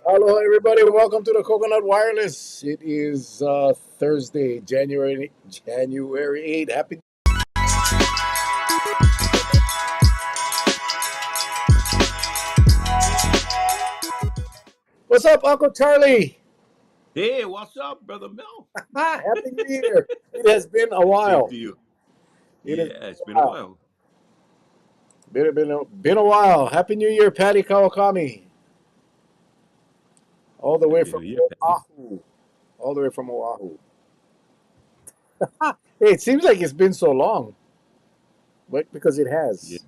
Hello, everybody. Welcome to the Coconut Wireless. It is Thursday, January 8th. Happy. What's up, Uncle Charlie? Hey, what's up, brother Mel? Happy New Year. It has been a Same while. to you. It has Yeah, been it's a been a while. while. Been a while. Happy New Year, Patty Kawakami, all the way Happy New from Year, Patty. Oahu. All the way from Oahu. Hey, it seems like it's been so long, but because it Yeah, has. It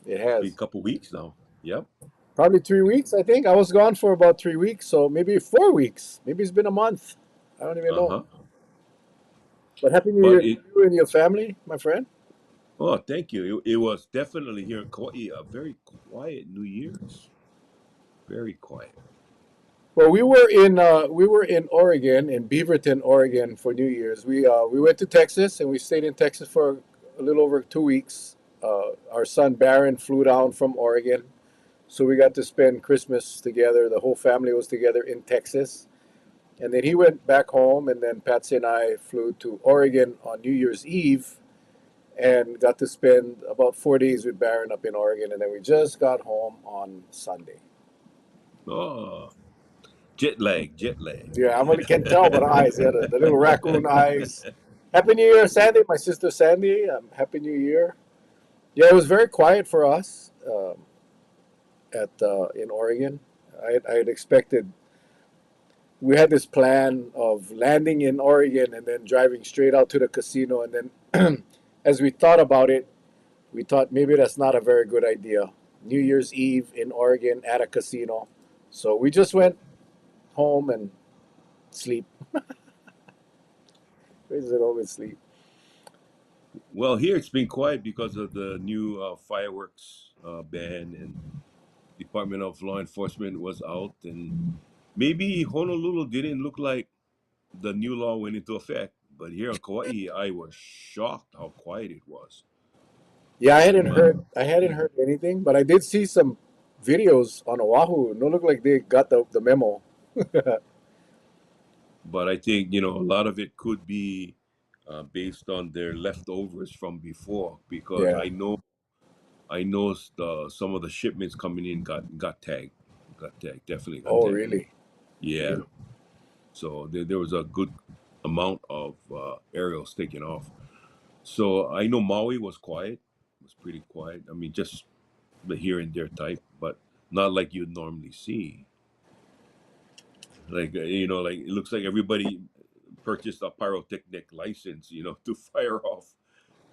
it's been a has. couple weeks now. Yep. Probably 3 weeks, I think. I was gone for about 3 weeks, so maybe 4 weeks. Maybe it's been a month. I don't even know. Uh-huh. But Happy New But Year to it, you and your family, my friend. oh, thank you. It was definitely here in Kauai a very quiet New Year's. Very quiet. Well, we were in Oregon, in Beaverton, Oregon, for New Year's. We went to Texas and we stayed in Texas for a little over 2 weeks. Our son Barron flew down from Oregon, so we got to spend Christmas together. The whole family was together in Texas. And then he went back home, and then Patsy and I flew to Oregon on New Year's Eve and got to spend about 4 days with Barron up in Oregon. And then we just got home on Sunday. Oh, jet lag, jet lag. Yeah, I really can't tell by the eyes. Yeah, the little raccoon eyes. Happy New Year, Sandy. My sister Sandy. Happy New Year. Yeah, it was very quiet for us at in Oregon. I had expected. We had this plan of landing in Oregon and then driving straight out to the casino. And then, as we thought about it, we thought maybe that's not a very good idea. New Year's Eve in Oregon at a casino. So we just went home and sleep. We just went home and sleep. Well, here it's been quiet because of the new fireworks ban, and Department of Law Enforcement was out, and maybe Honolulu didn't look like the new law went into effect. But here in Kauai, I was shocked how quiet it was. Yeah, But I hadn't heard anything, but I did see some videos on Oahu. No look like they got the memo. but I think a lot of it could be based on their leftovers from before, because Yeah. I know some of the shipments coming in got tagged, definitely got Oh, tagged. really? Yeah, Really? so there was a good amount of aerials taken off. So I know Maui was quiet, was pretty quiet. I mean, just the here and there type, but not like you'd normally see. Like it looks like everybody purchased a pyrotechnic license, to fire off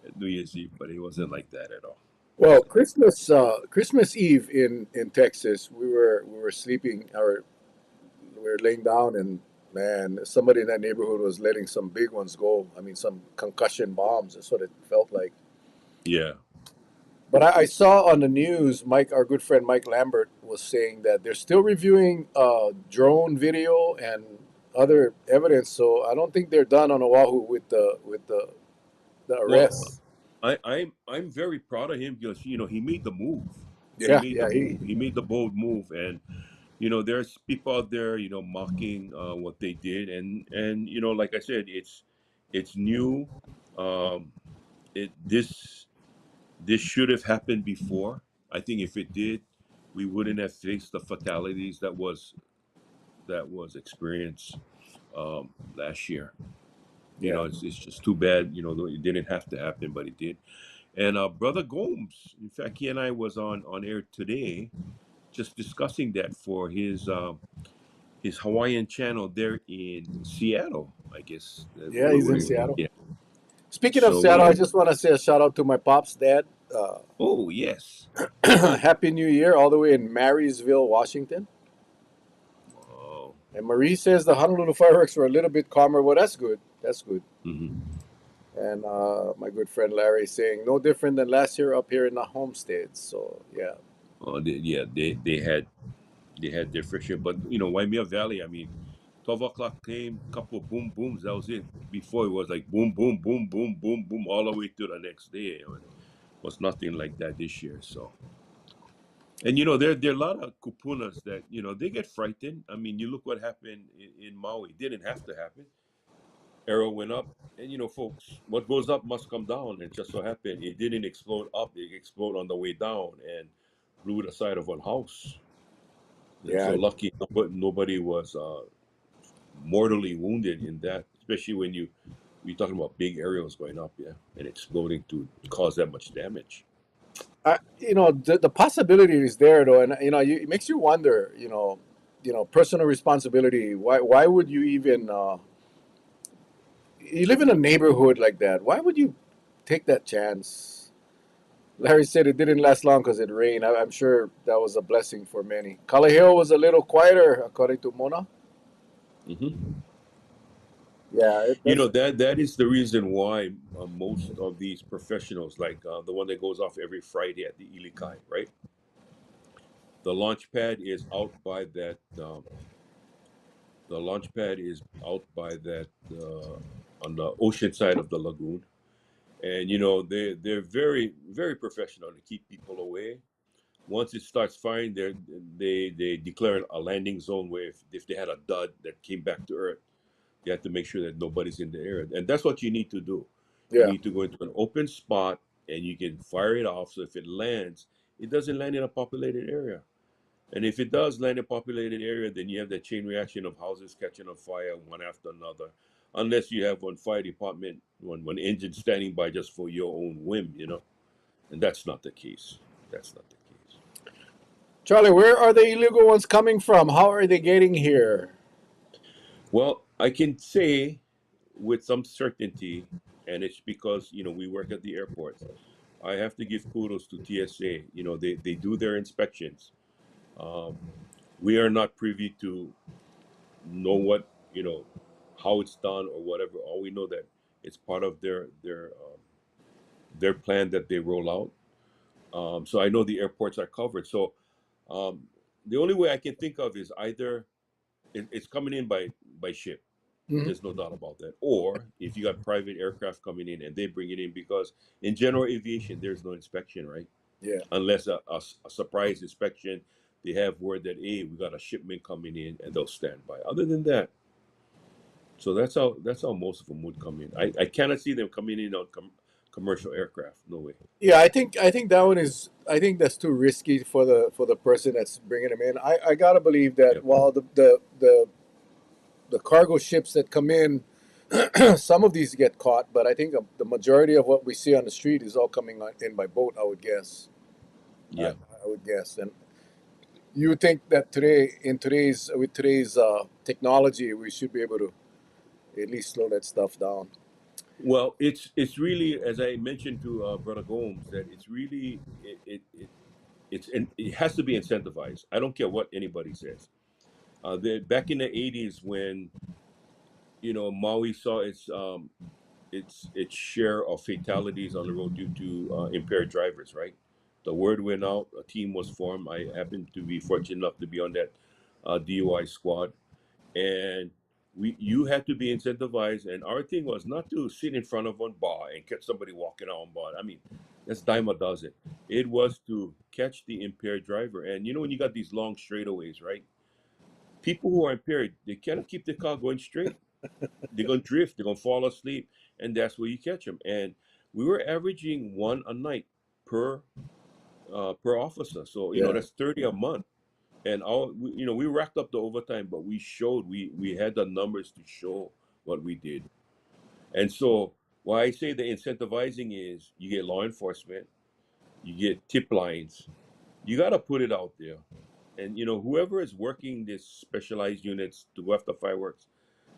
at New Year's Eve, but it wasn't like that at all. Well, Wasn't. Christmas Eve in Texas, we were sleeping or we were laying down, and man, somebody in that neighborhood was letting some big ones go. I mean, some concussion bombs. That's what it felt like. Yeah. But I saw on the news, Mike, our good friend Mike Lambert, was saying that they're still reviewing drone video and other evidence. So I don't think they're done on Oahu with the Well, arrests. I'm very proud of him because he made the move. He Yeah, made the yeah, move. He made the bold move, and there's people out there mocking what they did, and like I said, it's new. Um, it this should have happened before. I think if it did, we wouldn't have faced the fatalities that was experienced last year. yeah. It's just too bad. It didn't have to happen, but it did. And Brother Gomes, in fact, he and I was on air today, just discussing that for his Hawaiian channel there in Seattle. I guess Yeah, he's in where Seattle. yeah. Speaking of So Seattle, I just want to say a shout out to my pop's dad. oh yes, Happy New Year, all the way in Marysville, Washington. oh, And Marie says the Honolulu fireworks were a little bit calmer. Well, that's good. That's good. hmm And my good friend Larry saying no different than last year up here in the homestead. So yeah, yeah, they had their fair share, but Waimea Valley. I mean, 12 o'clock came, couple boom booms. That was it. Before it was like boom boom boom boom boom boom all the way to the next day. It was nothing like that this year. So And there are a lot of kupunas that they get frightened. I mean, you look what happened in Maui. It didn't have to happen. Arrow went up, and folks, what goes up must come down. And just so happened, it didn't explode up; it exploded on the way down and blew the side of one house. And so Yeah, lucky nobody was mortally wounded in that. Especially when you're talking about big aerials going up, yeah, and exploding to cause that much damage. the possibility is there though, and it makes you wonder. Personal responsibility. Why would you even? You live in a neighborhood like that. Why would you take that chance? Larry said it didn't last long because it rained. I'm sure that was a blessing for many. Kalaheo was a little quieter, according to Mona. Hmm. Yeah, You that's know that is the reason why most of these professionals, like the one that goes off every Friday at the Ilikai, right? The launch pad is out by that. The launch pad is out by that on the ocean side of the lagoon, and they're very very professional to keep people away. Once it starts firing, they declare a landing zone where if they had a dud that came back to Earth, you have to make sure that nobody's in the area, and that's what you need to do. You yeah. need to go into an open spot, and you can fire it off. So if it lands, it doesn't land in a populated area. And if it does land in a populated area, then you have that chain reaction of houses catching on fire one after another. Unless you have one fire department, one engine standing by just for your own whim. And that's not the case. That's not the case. Charlie, where are the illegal ones coming from? How are they getting here? Well, I can say with some certainty, and it's because we work at the airports. I have to give kudos to TSA. They do their inspections. Um, we are not privy to know how it's done or whatever. All we know that it's part of their plan that they roll out. So I know the airports are covered. So um, the only way I can think of is either it's coming in by ship. Mhm. There's no doubt about that. Or if you got private aircraft coming in and they bring it in, because in general aviation there's no inspection, right? Yeah. Unless a surprise inspection, they have word that hey, we got a shipment coming in, and they'll stand by. Other than that, so that's how most of them would come in. I cannot see them coming in on commercial aircraft. No way. Yeah, I think that one is. I think that's too risky for the person that's bringing them in. I gotta believe that Yep. while the cargo ships that come in, some of these get caught, but I think the majority of what we see on the street is all coming in by boat. I would guess. I, Yeah. I would guess, and you would think that today, with today's technology, we should be able to at least slow that stuff down. Well, it's really, as I mentioned to Brother Gomes, that it's really it has to be incentivized. I don't care what anybody says. Back in the '80s, when Maui saw its share of fatalities on the road due to impaired drivers, right? The word went out. A team was formed. I happened to be fortunate enough to be on that DUI squad, and you had to be incentivized. And our thing was not to sit in front of one bar and catch somebody walking on bar. I mean, that's dime a dozen. It was to catch the impaired driver. And when you got these long straightaways, right? People who are impaired, they cannot keep the car going straight. They're gonna drift. They're gonna fall asleep, and that's where you catch them. And we were averaging one a night per per officer. So Yeah, that's 30 a month. And we racked up the overtime, but we had the numbers to show what we did. And so why I say the incentivizing is you get law enforcement, you get tip lines, you got to put it out there. And whoever is working this specialized units to go after fireworks,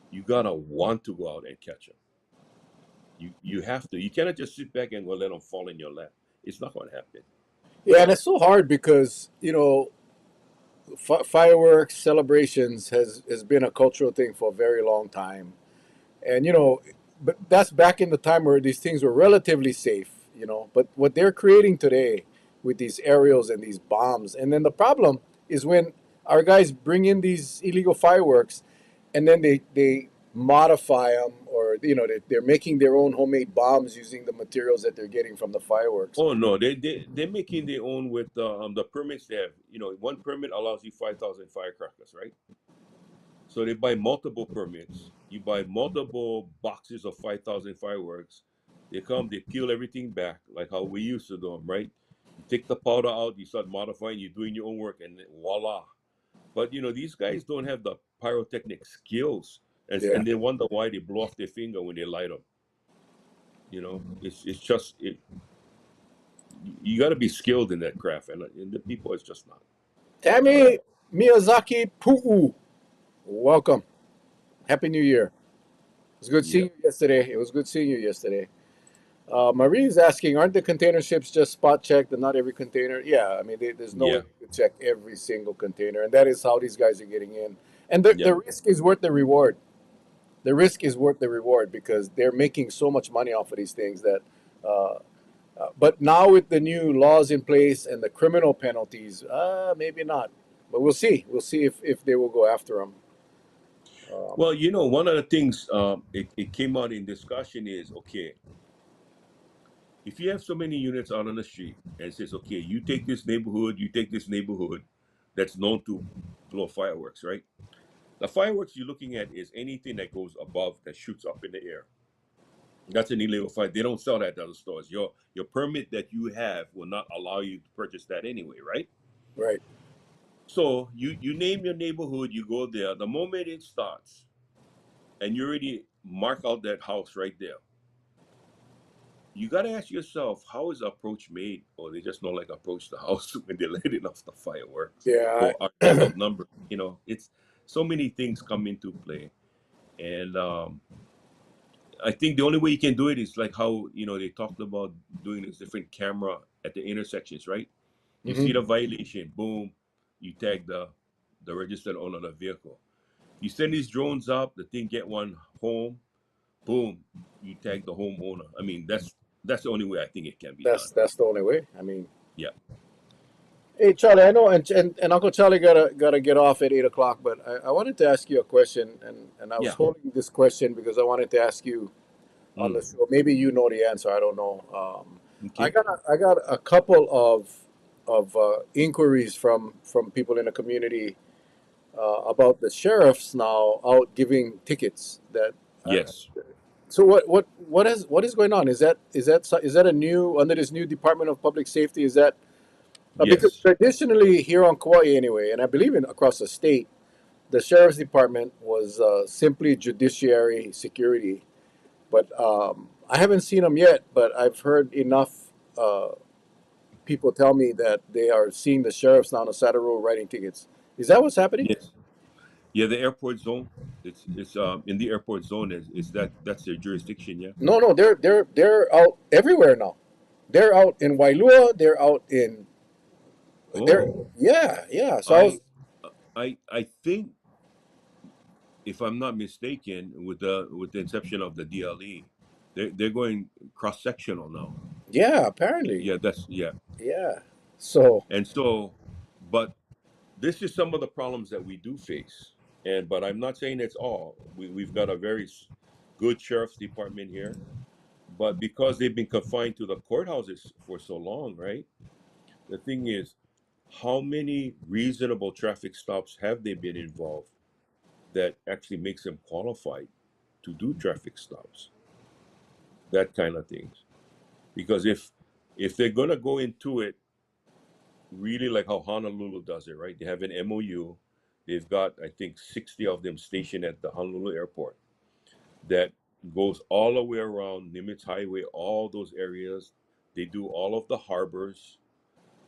you gotta want to go out and catch them. You have to. You cannot just sit back and go let them fall in your lap. It's not going to happen. yeah, and it's so hard because fireworks celebrations has been a cultural thing for a very long time, and but that's back in the time where these things were relatively safe. But what they're creating today with these aerials and these bombs, and then the problem is when our guys bring in these illegal fireworks, and then they modify them, or they're making their own homemade bombs using the materials that they're getting from the fireworks. Oh no, they're making their own with the permits they have. You know, one permit allows you 5,000 firecrackers, right? So they buy multiple permits. You buy multiple boxes of 5,000 fireworks. They come, they peel everything back like how we used to do them, right? You take the powder out, you start modifying, you're doing your own work, and voila. But you know, these guys don't have the pyrotechnic skills, Yeah. and they wonder why they blow off their finger when they light them. You know, it's just you got to be skilled in that craft, and the people is just not. Tammy Miyazaki Puu, welcome. Happy New Year. It was good seeing Yeah, you yesterday. It was good seeing you yesterday. Marie is asking, aren't the container ships just spot checked and not every container? Yeah, I mean, there's no way yeah, you can check every single container, and that is how these guys are getting in. And the yeah. risk is worth the reward. The risk is worth the reward because they're making so much money off of these things that. Uh, but now with the new laws in place and the criminal penalties, maybe not. But we'll see. We'll see if they will go after them. Um, Well, you know, one of the things it came out in discussion is okay, if you have so many units out on the street and it says, okay, you take this neighborhood that's known to blow fireworks, right? The fireworks you're looking at is anything that goes above that shoots up in the air. That's an illegal fire. They don't sell that at other stores. Your permit that you have will not allow you to purchase that anyway, right? right. So you name your neighborhood, you go there. The moment it starts, and you already mark out that house right there, you got to ask yourself, how is the approach made? Or they just don't like approach the house when they're letting off the fireworks, Yeah. or are they outnumbered? You know, it's so many things come into play, and I think the only way you can do it is like how they talked about doing this different camera at the intersections, right? You see Hmm. the violation, boom, you tag the registered owner of the vehicle. You send these drones up, the thing get one home, boom, you tag the homeowner. I mean, that's the only way I think it can be done. That's the only way. I mean, Yeah, hey Charlie, I know, and Uncle Charlie gotta get off at 8 o'clock, but I wanted to ask you a question, and I was yeah. holding this question because I wanted to ask you on the Mm. show. Maybe you know the answer. I don't know. Okay. I got a couple of inquiries from people in the community about the sheriffs now out giving tickets. That Yes. so what is going on? Is that a new under this new Department of Public Safety? Is that because Yes. traditionally here on Kauai anyway, and I believe in across the state, the sheriff's department was simply judiciary security. But I haven't seen them yet. But I've heard enough people tell me that they are seeing the sheriffs now on the side of the road writing tickets. Is that what's happening? Yes. Yeah. The airport zone. It's in the airport zone is that's their jurisdiction. Yeah. No, no, they're out everywhere now. They're out in Wailua. They're out in they're Oh, yeah, yeah. So I I was I think if I'm not mistaken, with the inception of the DLE, they're going cross sectional now. yeah, apparently Yeah, that's yeah. yeah. So And so, but this is some of the problems that we do face. And but I'm not saying it's all. We've got a very good sheriff's department here, but because they've been confined to the courthouses for so long, right? The thing is, how many reasonable traffic stops have they been involved that actually makes them qualified to do traffic stops? That kind of things. Because if they're gonna go into it really like how Honolulu does it, right? They have an MOU. They've got I think 60 of them stationed at the Honolulu airport that goes all the way around Nimitz Highway, all those areas. They do all of the harbors.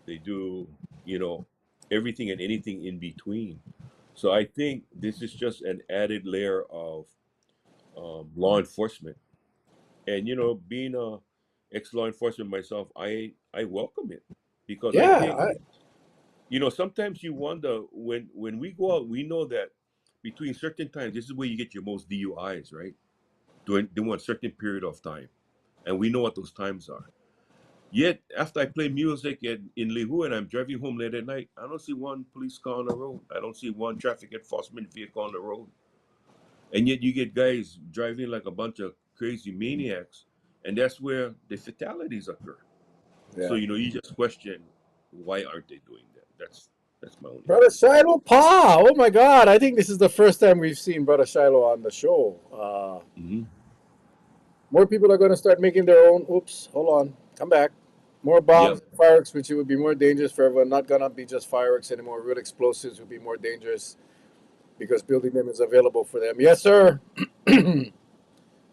They do, you know, everything and anything in between. So I think this is just an added layer of law enforcement. And being a ex law enforcement myself, I welcome it because I yeah, think sometimes you wonder when we go out, we know that between certain times, this is where you get your most DUIs, right? During a certain period of time, and we know what those times are. Yet after I play music in Lihu and I'm driving home late at night, I don't see one police car on the road. I don't see one traffic enforcement vehicle on the road. And yet you get guys driving like a bunch of crazy maniacs, and that's where the fatalities occur. So Yeah. you just question, why aren't they doing that? That's my only Brother opinion. Shiloh Pa. Oh my God. I think this is the first time we've seen Brother Shiloh on the show. Hmm. More people are going to start making their own. Oops, hold on. Come back. More bombs Yep. and fireworks, which would be more dangerous for everyone. Not going to be just fireworks anymore. Real explosives would be more dangerous because building them is available for them. Yes, sir.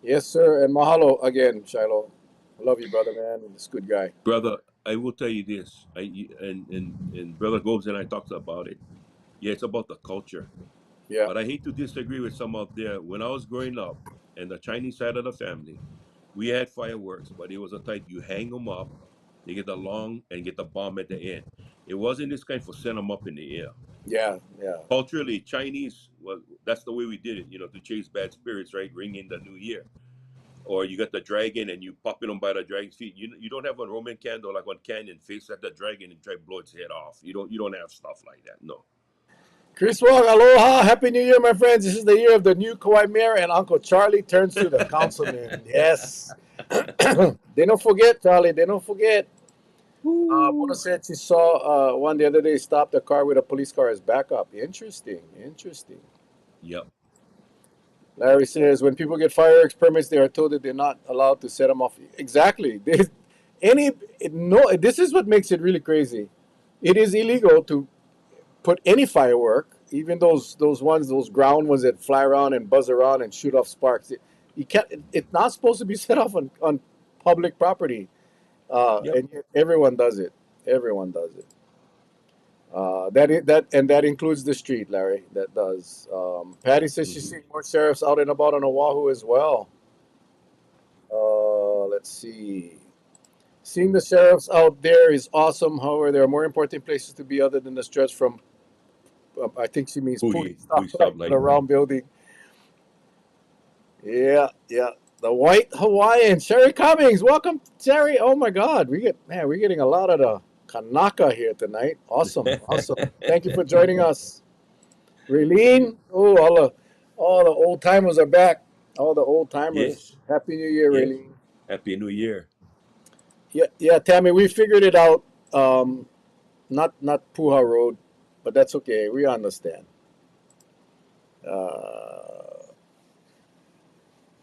Yes, sir. And mahalo again, Shiloh. I love you, brother, man. This good guy. Brother, I will tell you this. And Brother Gomes and I talked about it. Yeah, it's about the culture. Yeah. But I hate to disagree with some out there. When I was growing up, and the Chinese side of the family, we had fireworks, but it was a type you hang them up, they get the long and get the bomb at the end. It wasn't this kind for send them up in the air. Yeah. Yeah. Culturally, Chinese, well, that's the way we did it, to chase bad spirits, right? Ring in the new year. Or you got the dragon and you popping them by the dragon's feet. You don't have a Roman candle like on Canyon face at the dragon and try to blow its head off. You don't have stuff like that. No. Chris Wong, aloha. Happy New Year, my friends. This is the year of the new Kauai mayor, and Uncle Charlie turns to the councilman. Yes. They don't forget, Charlie. They don't forget. Mona Woo. said she saw one the other day stop the car with a police car as backup. Interesting. Interesting. Yep. Larry says when people get fireworks permits, they are told that they're not allowed to set them off. Exactly. No. This is what makes it really crazy. It is illegal to put any firework, even those ground ones that fly around and buzz around and shoot off sparks. You can't. It's not supposed to be set off on public property, Yep. and yet everyone does it. Everyone does it. That includes the street, Larry. That does. Patty says she's Hmm. seeing more sheriffs out and about on Oahu as well. Let's see. Seeing the sheriffs out there is awesome. However, there are more important places to be other than the stretch from. I think she means Pootie Pooey stoplight to the stoplight. round building. Yeah, yeah. The white Hawaiian, Sherry Cummings. Welcome, Sherry. Oh my God, we're getting a lot of the Kanaka here tonight. Awesome, awesome. Thank you for joining us. Raylene, oh, all the old timers are back. All the old timers. Yes. Happy New Year, Yes. Raylene. Happy New Year. Yeah, yeah, Tammy, we figured it out. Um, not Puha Road, but that's okay. We understand. Uh,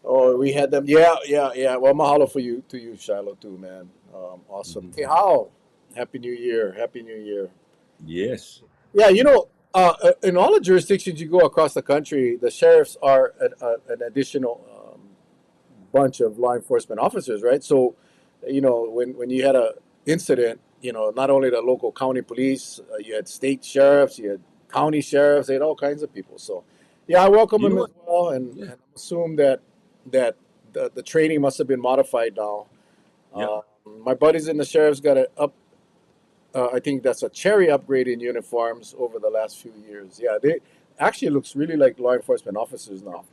oh, we had them. Yeah, yeah, yeah. Well, mahalo for you to you, Shiloh, too, man. Awesome. Hmm. Tehao. Happy New Year. Happy New Year. Yes. Yeah, in all the jurisdictions you go across the country, the sheriffs are an additional bunch of law enforcement officers, right? So, when you had a incident, not only the local county police, you had state sheriffs, you had county sheriffs, they had all kinds of people. So, yeah, I welcome You know them as what? well, and Yeah. I assume that the training must have been modified now. Yep. My buddies in the sheriff's got a up. I think that's a cherry upgrade in uniforms over the last few years. Yeah, they actually looks really like law enforcement officers now.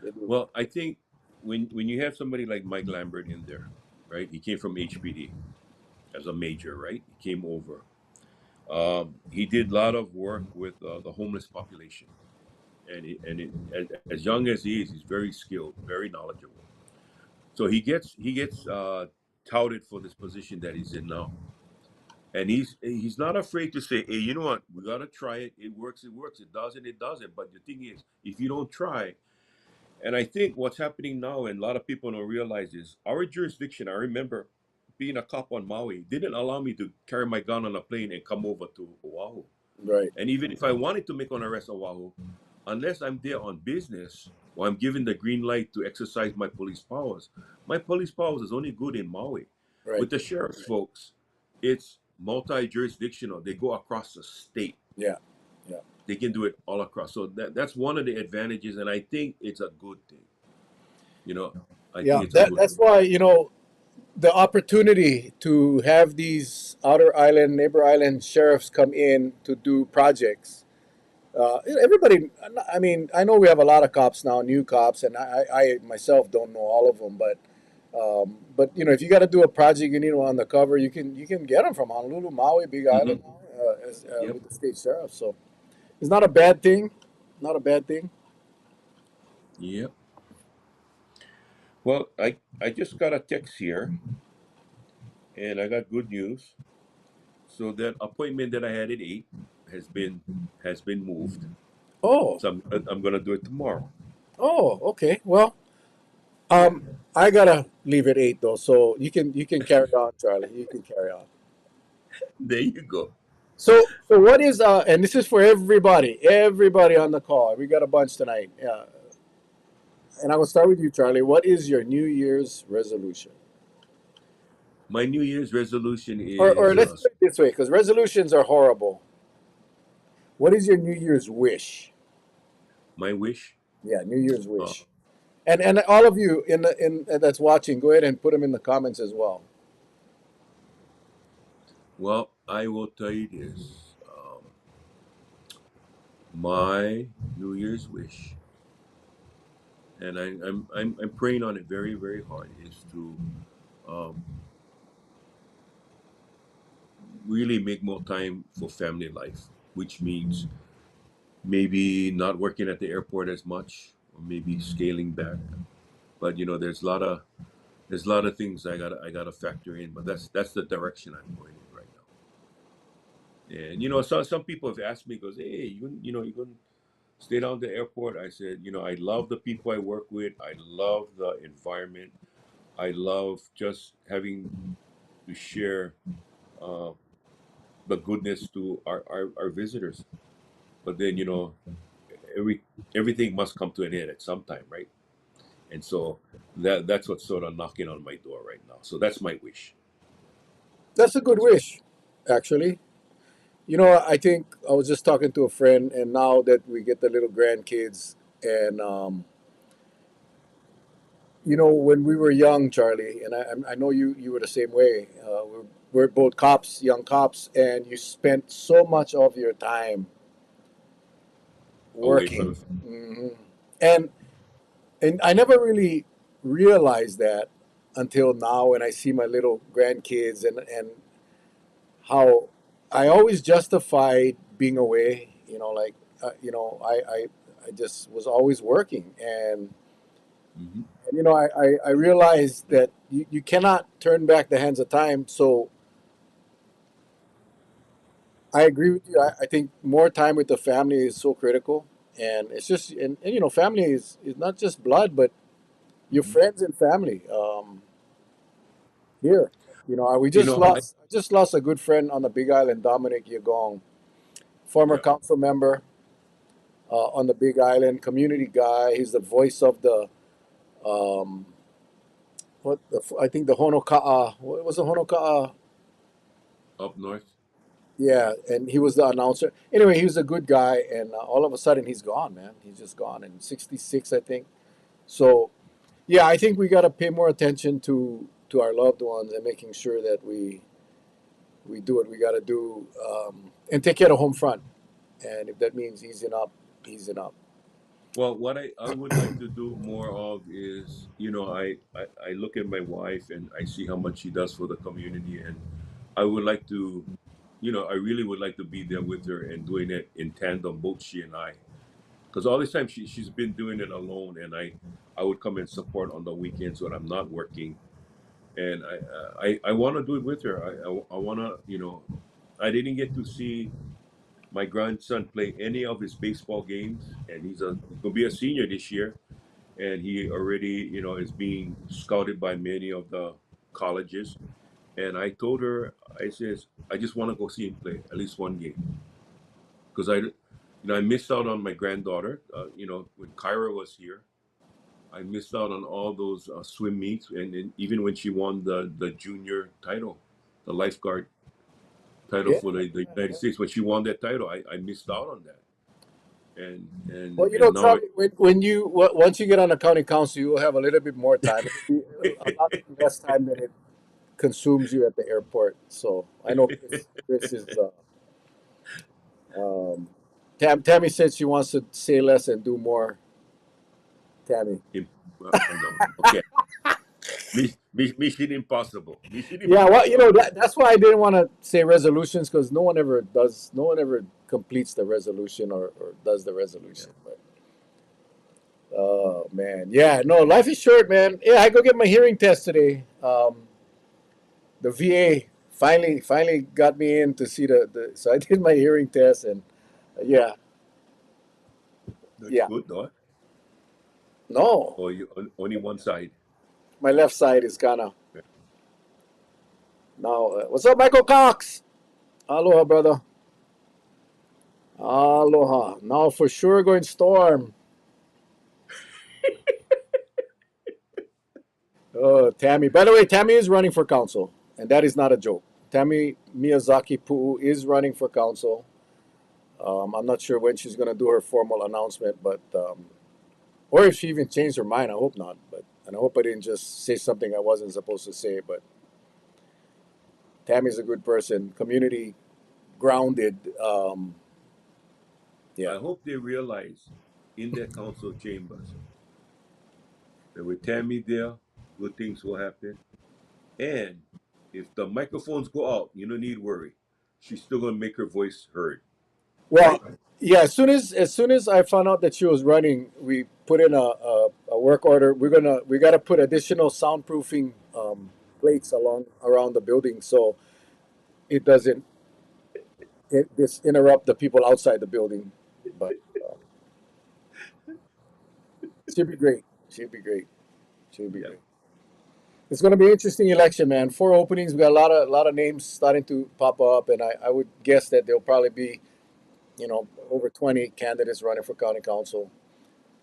They do. Well, I think when you have somebody like Mike Lambert in there, right? He came from HPD as a major, right? He came over. He did a lot of work with the homeless population, as young as he is, he's very skilled, very knowledgeable. So he gets touted for this position that he's in now, and he's not afraid to say, "Hey, you know what? We gotta try it. It works. It works. It doesn't. It doesn't." But the thing is, if you don't try, and I think what's happening now, and a lot of people don't realize is our jurisdiction. I remember being a cop on Maui didn't allow me to carry my gun on a plane and come over to Oahu. Right, And even if I wanted to make an arrest on Oahu, unless I'm there on business or I'm given the green light to exercise my police powers is only good in Maui. right. With the sheriff's folks, it's multi-jurisdictional. They go across the state. Yeah, yeah. They can do it all across. So that's one of the advantages, and I think it's a good thing. You know, I Yeah, think it's a good that's thing. why the opportunity to have these outer island, neighbor island sheriffs come in to do projects. Everybody, I mean, I know we have a lot of cops now, new cops, and I myself don't know all of them, but if you got to do a project, you need one on the cover. You can get them from Honolulu, Maui, Big Hmm. Island now, Yep. with the state sheriff. So it's not a bad thing, not a bad thing. Yep. Well, I just got a text here, and I got good news. So that appointment that I had at 8 has been has been moved. Oh, So I'm gonna do it tomorrow. oh, okay. Well, I gotta leave at 8 though, so you can carry on, Charlie. You can carry on. There you go. So what is and this is for everybody on the call. We got a bunch tonight. And I will start with you, Charlie. What is your New Year's resolution? My New Year's resolution Or is let's put it this way, because resolutions are horrible. What is your New Year's wish? my wish. Yeah, New Year's Uh, wish. And all of you in that's watching, go ahead and put them in the comments as well. well, I will tell you this. My New Year's wish, and I'm praying on it very very hard, is to um, really make more time for family life, which means maybe not working at the airport as much, or maybe scaling back. But there's a lot of things I gotta factor in. But that's the direction I'm going in right now. And some people have asked me, goes, hey, you can stay down at the airport. I said, I love the people I work with. I love the environment. I love just having to share uh, the goodness to our visitors. But then every everything must come to an end at some time, right? And so that's what's sort of knocking on my door right now. So that's my wish. That's a good wish, actually. I think I was just talking to a friend, and now that we get the little grandkids, and when we were young, Charlie, and I know you were the same way. We're both cops, young cops, and you spent so much of your time Away from working. Hmm. And and I never really realized that until now when I see my little grandkids and how I always justified being away. Like I just was always working, hmm and I realized that you cannot turn back the hands of time. So I agree with you. I think more time with the family is so critical, and it's just and family is not just blood, but your hmm friends and family. Here, we You just know, I lost a good friend on the Big Island, Dominic Yagong, former yeah, council member on the Big Island, community guy. He's the voice of the um, I think the Honoka'a. What was the Honoka'a? up north. Yeah, and he was the announcer. Anyway, he was a good guy, and all of a sudden he's gone, man. He's just gone, in 66, I think. So yeah, I think we got to pay more attention to our loved ones and making sure that we do what we got to do, and take care of home front. And if that means easing up, easing up. Well, what I would like to do more of is, I look at my wife and I see how much she does for the community, and I would like to, I really would like to be there with her and doing it in tandem, both she and I. Because all this time she's been doing it alone, and I would come and support on the weekends when I'm not working, and I want to do it with her. I want to, I didn't get to see my grandson play any of his baseball games, and he's gonna be a senior this year, and he already is being scouted by many of the colleges. And I told her, I says, I just want to go see him play at least one game, because I missed out on my granddaughter. When Kyra was here, I missed out on all those swim meets, and even when she won the junior title, the lifeguard title Yeah. for the United States. When she won that title, I missed out on that. And and Well, and now Charlie, when once you get on the county council, you will have a little bit more time. It'll be a lot less time than it consumes you at the airport. So I know Chris is. Um, Tammy said she wants to say less and do more. Tammy. no, okay, Mission Impossible, Mission Yeah, well, Impossible. that's why I didn't want to say resolutions because no one ever does. No one ever completes the resolution or does the Yeah. resolution. But Oh man, yeah, no, life is short, man. Yeah, I go get my hearing test today. The VA finally got me in to see the so I did my hearing test and yeah, That's yeah. good, though. No, Or only one side. my left side is kind of now. What's up, Michael Cox? Aloha, brother. Aloha. Now for sure going storm. Oh, Tammy. By the way, Tammy is running for council, and that is not a joke. Tammy Miyazaki Puu is running for council. I'm not sure when she's going to do her formal announcement, but or if she even changed her mind. I hope not. But and I hope I didn't just say something I wasn't supposed to say. But Tammy's a good person, community grounded. Yeah. I hope they realize in their council chambers that with Tammy there, good things will happen. And if the microphones go out, you don't need worry. She's still gonna make her voice heard, Well, right? yeah. As soon as I found out that she was running, we put in a work order. We got to put additional soundproofing plates along around the building so it doesn't this interrupt the people outside the building. But she'd be great. She'd be great. She'd be Yeah. great. It's going to be an interesting election, man. 4 openings. We got a lot of names starting to pop up, and I would guess that there'll probably be over 20 candidates running for county council.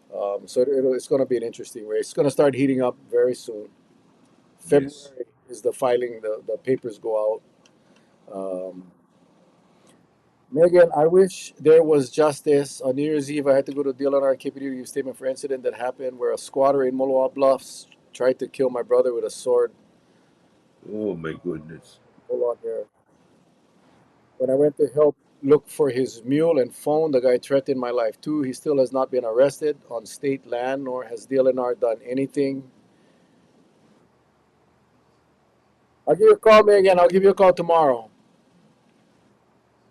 So it's going to be an interesting race. It's going to start heating up very soon. Yes. February is the filing. The papers go out. Um, Megan, I wish there was justice. On New Year's Eve, I had to go to DLNR KPD to give statement for incident that happened where a squatter in Moloa Bluffs tried to kill my brother with a sword. Oh my goodness. Hold on here. When I went to help look for his mule and phone, the guy threatened my life too. He still has not been arrested on state land, nor has DLNR done anything. I'll give you a call, Megan. I'll give you a call tomorrow.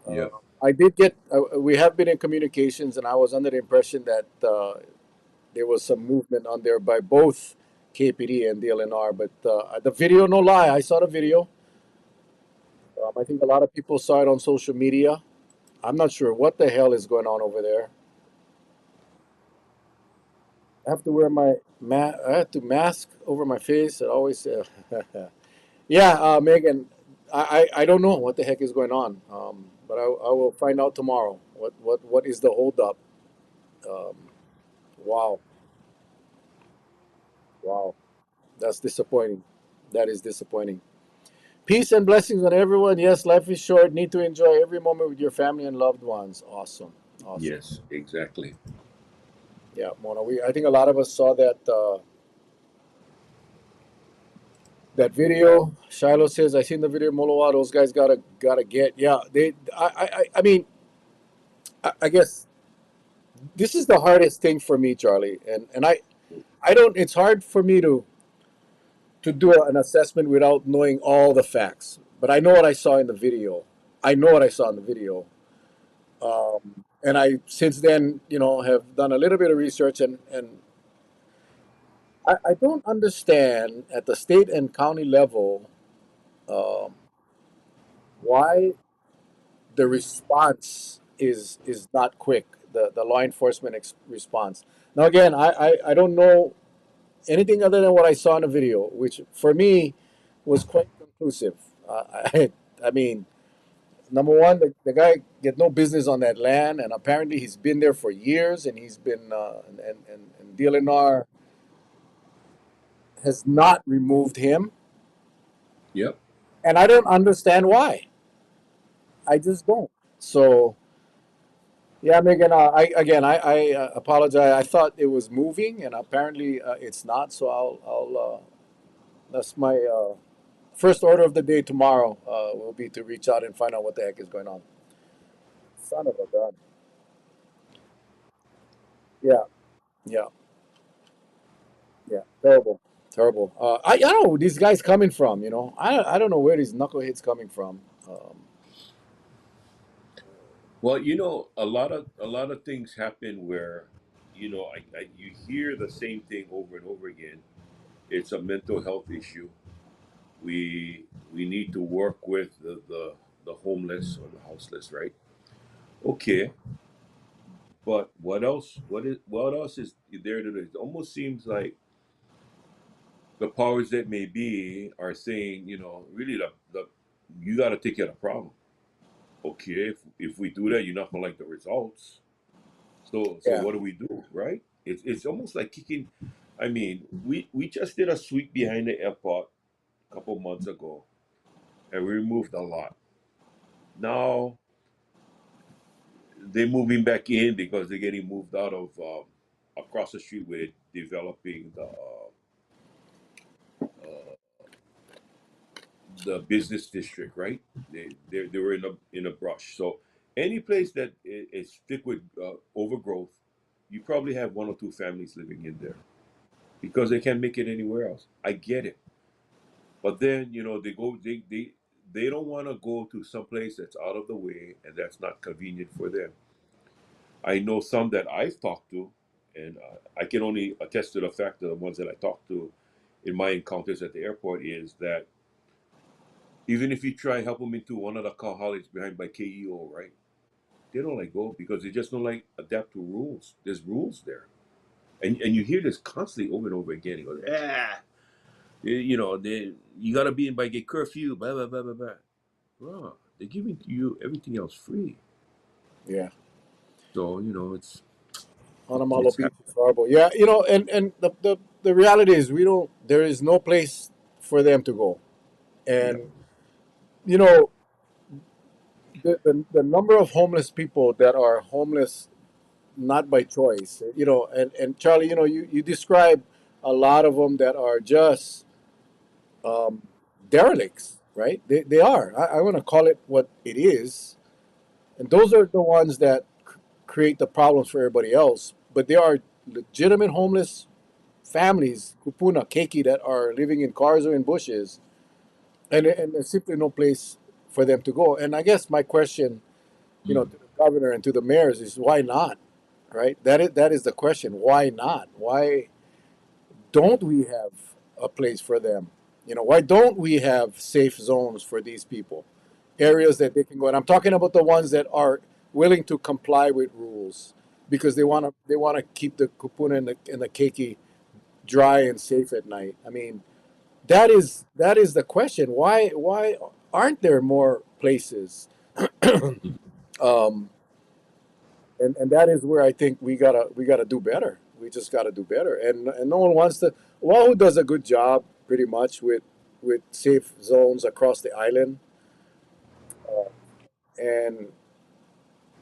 Uh, Yeah. I did get. We have been in communications, and I was under the impression that there was some movement on there by both KPD and DLNR. But the video, no lie, I saw the video. I think a lot of people saw it on social media. I'm not sure what the hell is going on over there. I have to wear my I have to mask over my face. It always. Yeah, Megan. I don't know what the heck is going on. But I will find out tomorrow. What is the holdup? Um, wow, wow, that's disappointing. That is disappointing. Peace and blessings on everyone. Yes, life is short. Need to enjoy every moment with your family and loved ones. Awesome, awesome. Yes. Exactly. Yeah, Mona. I think a lot of us saw that video. Shiloh says, "I seen the video. Moloa. Those guys gotta get. Yeah, they. I mean, I guess this is the hardest thing for me, Charlie. And I don't. It's hard for me to do an assessment without knowing all the facts. But I know what I saw in the video. I know what I saw in the video. And I since then, have done a little bit of research and I don't understand at the state and county level um, why the response is not quick. The law enforcement response. Now again, I don't know anything other than what I saw in the video, which for me was quite conclusive. I mean, number one, the guy get no business on that land, and apparently he's been there for years, and he's been and DLNR has not removed him, Yep. and I don't understand why. I just don't. So yeah, Megan. I apologize. I thought it was moving, and apparently it's not. So that's my first order of the day tomorrow. Will be to reach out and find out what the heck is going on. Son of a gun. Yeah, yeah, yeah. Terrible, terrible. I don't know where these guys coming from. I don't know where these knuckleheads coming from. Well, a lot of things happen where you hear the same thing over and over again. It's a mental health issue. We need to work with the homeless or the houseless, right? Okay, but what else is there to do? It almost seems like the powers that may be are saying, really the you got to take care of the problem. Okay, if we do that, you're not gonna like the results. So Yeah, what do we do, right? It's almost like kicking. I mean, we just did a sweep behind the airport a couple months ago, and we removed a lot. Now they're moving back in because they're getting moved out of across the street with developing the business district, right? They were in a brush. So any place that is thick with overgrowth, you probably have one or two families living in there because they can't make it anywhere else. I get it, but then they don't want to go to some place that's out of the way and that's not convenient for them. I know some that I've talked to, and I can only attest to the fact that the ones that I talked to in my encounters at the airport is that even if you try help them into one of the alcoholics behind by KEO, right? They don't like go because they just don't like adapt to rules. There's rules there, and you hear this constantly over and over again. He goes, you gotta be in by get curfew, blah blah blah blah blah. Bro, they're giving you everything else free, yeah. so Honolulu it's Beach is horrible. Yeah, and the reality is we don't. There is no place for them to go, yeah. and you know the number of homeless people that are homeless not by choice. And Charlie, you describe a lot of them that are just um, derelicts, right? They are. I want to call it what it is, and those are the ones that create the problems for everybody else. But there are legitimate homeless families, kupuna, keiki, that are living in cars or in bushes, and there's simply no place for them to go. And I guess my question, Mm. to the governor and to the mayors is why not, right? That is the question. Why not? Why don't we have a place for them? Why don't we have safe zones for these people, areas that they can go? And I'm talking about the ones that are willing to comply with rules because they want to keep the kupuna and the keiki dry and safe at night. I mean, that is the question. Why aren't there more places? um, and that is where I think we gotta do better. We just gotta do better. And no one wants to. Who does a good job pretty much with safe zones across the island, uh, and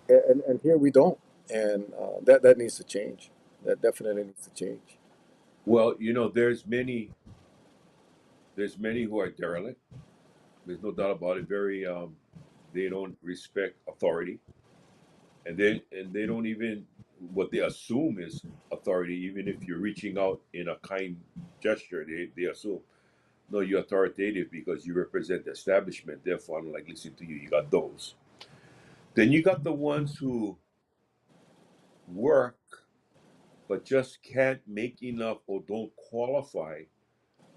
and here we don't. And that needs to change. That definitely needs to change. Well, there's many who are derelict. There's no doubt about it. Very they don't respect authority, and they don't even what they assume is authority. Even if you're reaching out in a kind gesture, they assume no, you're authoritative because you represent the establishment. Therefore, I'm like listen to you. You got those. Then you got the ones who work but just can't make enough or don't qualify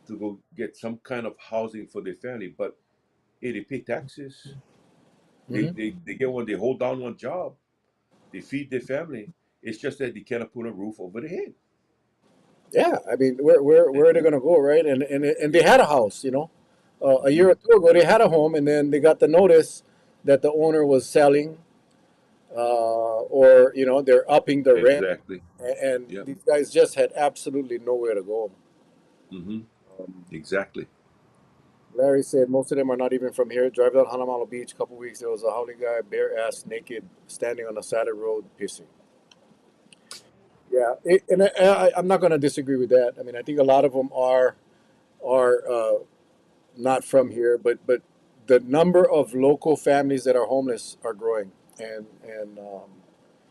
to go get some kind of housing for their family. But hey, they pay taxes. They, Hmm. they, they get one, they hold down one job, they feed their family. It's just that they cannot put a roof over their head. Yeah, I mean, where are they going to go, right? And they had a house, a year Mm, or two ago. They had a home, and then they got the notice that the owner was selling, or they're upping the rent, exactly. and Yeah. these guys just had absolutely nowhere to go. Hmm. Um, Exactly. Larry said most of them are not even from here. Drive down Hanamalo Beach a couple weeks. There was a howling guy, bare ass, naked, standing on the side of the road pissing. Yeah, and I'm not going to disagree with that. I mean, I think a lot of them are not from here, but the number of local families that are homeless are growing, and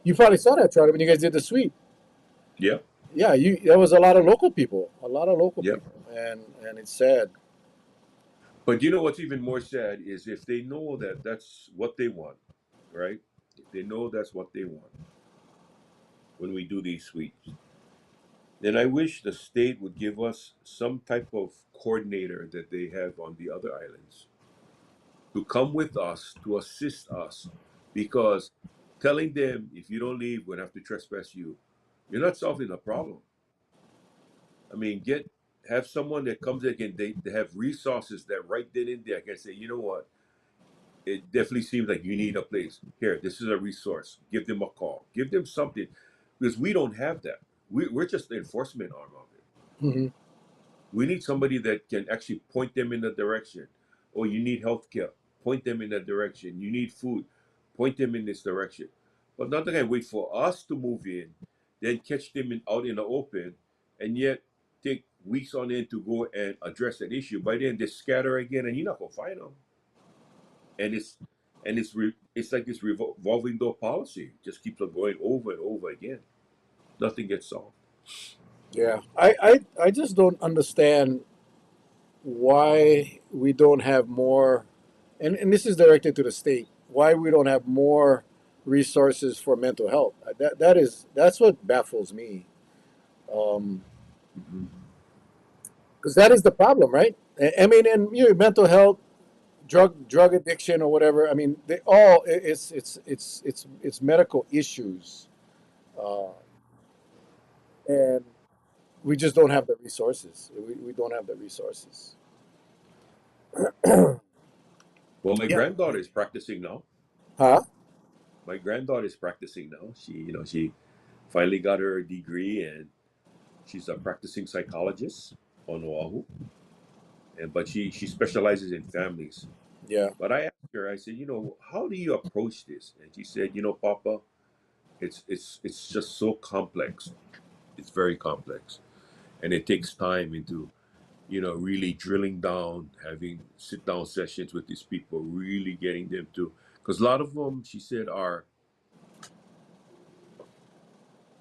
you probably saw that, Charlie, when you guys did the sweep. Yeah. Yeah, there was a lot of local people, Yeah. and it's sad. But you know what's even more sad is if they know that that's what they want, right? If they know that's what they want, when we do these sweeps. Then I wish the state would give us some type of coordinator that they have on the other islands to come with us to assist us, because telling them if you don't leave, we'll have to trespass you, you're not solving the problem. I mean, have someone that comes in and they have resources that right then and there can say, you know what, it definitely seems like you need a place. Here, this is a resource. Give them a call. Give them something, because we don't have that. We're just the enforcement arm of it. Hmm. We need somebody that can actually point them in the direction. Oh, you need health care. Point them in that direction. You need food. Point them in this direction. But not again wait for us to move in, then catch them out in the open, and yet take weeks on end to go and address that issue. By then they scatter again, and you're not gonna find them. And it's like this revolving door policy. Just keeps on going over and over again. Nothing gets solved. Yeah, I just don't understand why we don't have more, and this is directed to the state, why we don't have more resources for mental health. That's what baffles me. Um, Mm-hmm. because that is the problem, right? I mean, and mental health, drug addiction or whatever. I mean, they all it's medical issues, uh, and we just don't have the resources. We don't have the resources. Well, my Yeah. granddaughter is practicing now. Huh? My granddaughter is practicing now. She finally got her degree, and she's a practicing psychologist on Oahu. And but she specializes in families. Yeah. But I asked her, I said, how do you approach this? And she said, Papa, it's just so complex. It's very complex, and it takes time into really drilling down, having sit down sessions with these people, really getting them to, because a lot of them, she said, are,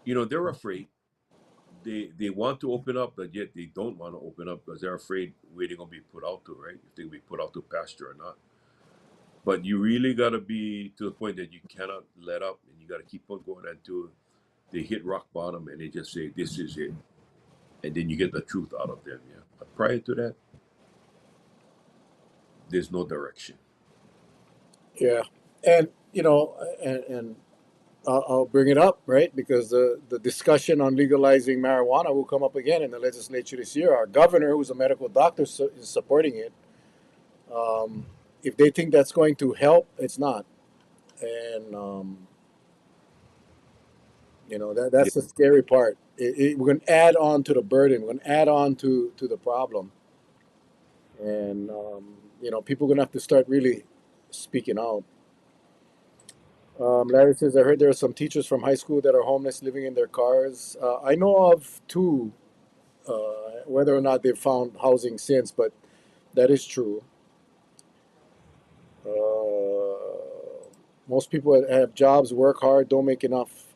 they're afraid. They want to open up, but yet they don't want to open up because they're afraid where they're gonna be put out to, right? If they're gonna be put out to pasture or not. But you really gotta be to the point that you cannot let up, and you gotta keep on going until they hit rock bottom and they just say, "This is it," and then you get the truth out of them. Yeah. But prior to that, there's no direction. Yeah. And and I'll bring it up, right? Because the discussion on legalizing marijuana will come up again in the legislature this year. Our governor, who's a medical doctor, is supporting it. Um, if they think that's going to help, it's not. And Yeah. that's the scary part. We're going to add on to the burden. We're going to add on to the problem. And people are going to have to start really speaking out. Larry says, I heard there are some teachers from high school that are homeless living in their cars. I know of two, whether or not they've found housing since, but that is true. Most people that have jobs, work hard, don't make enough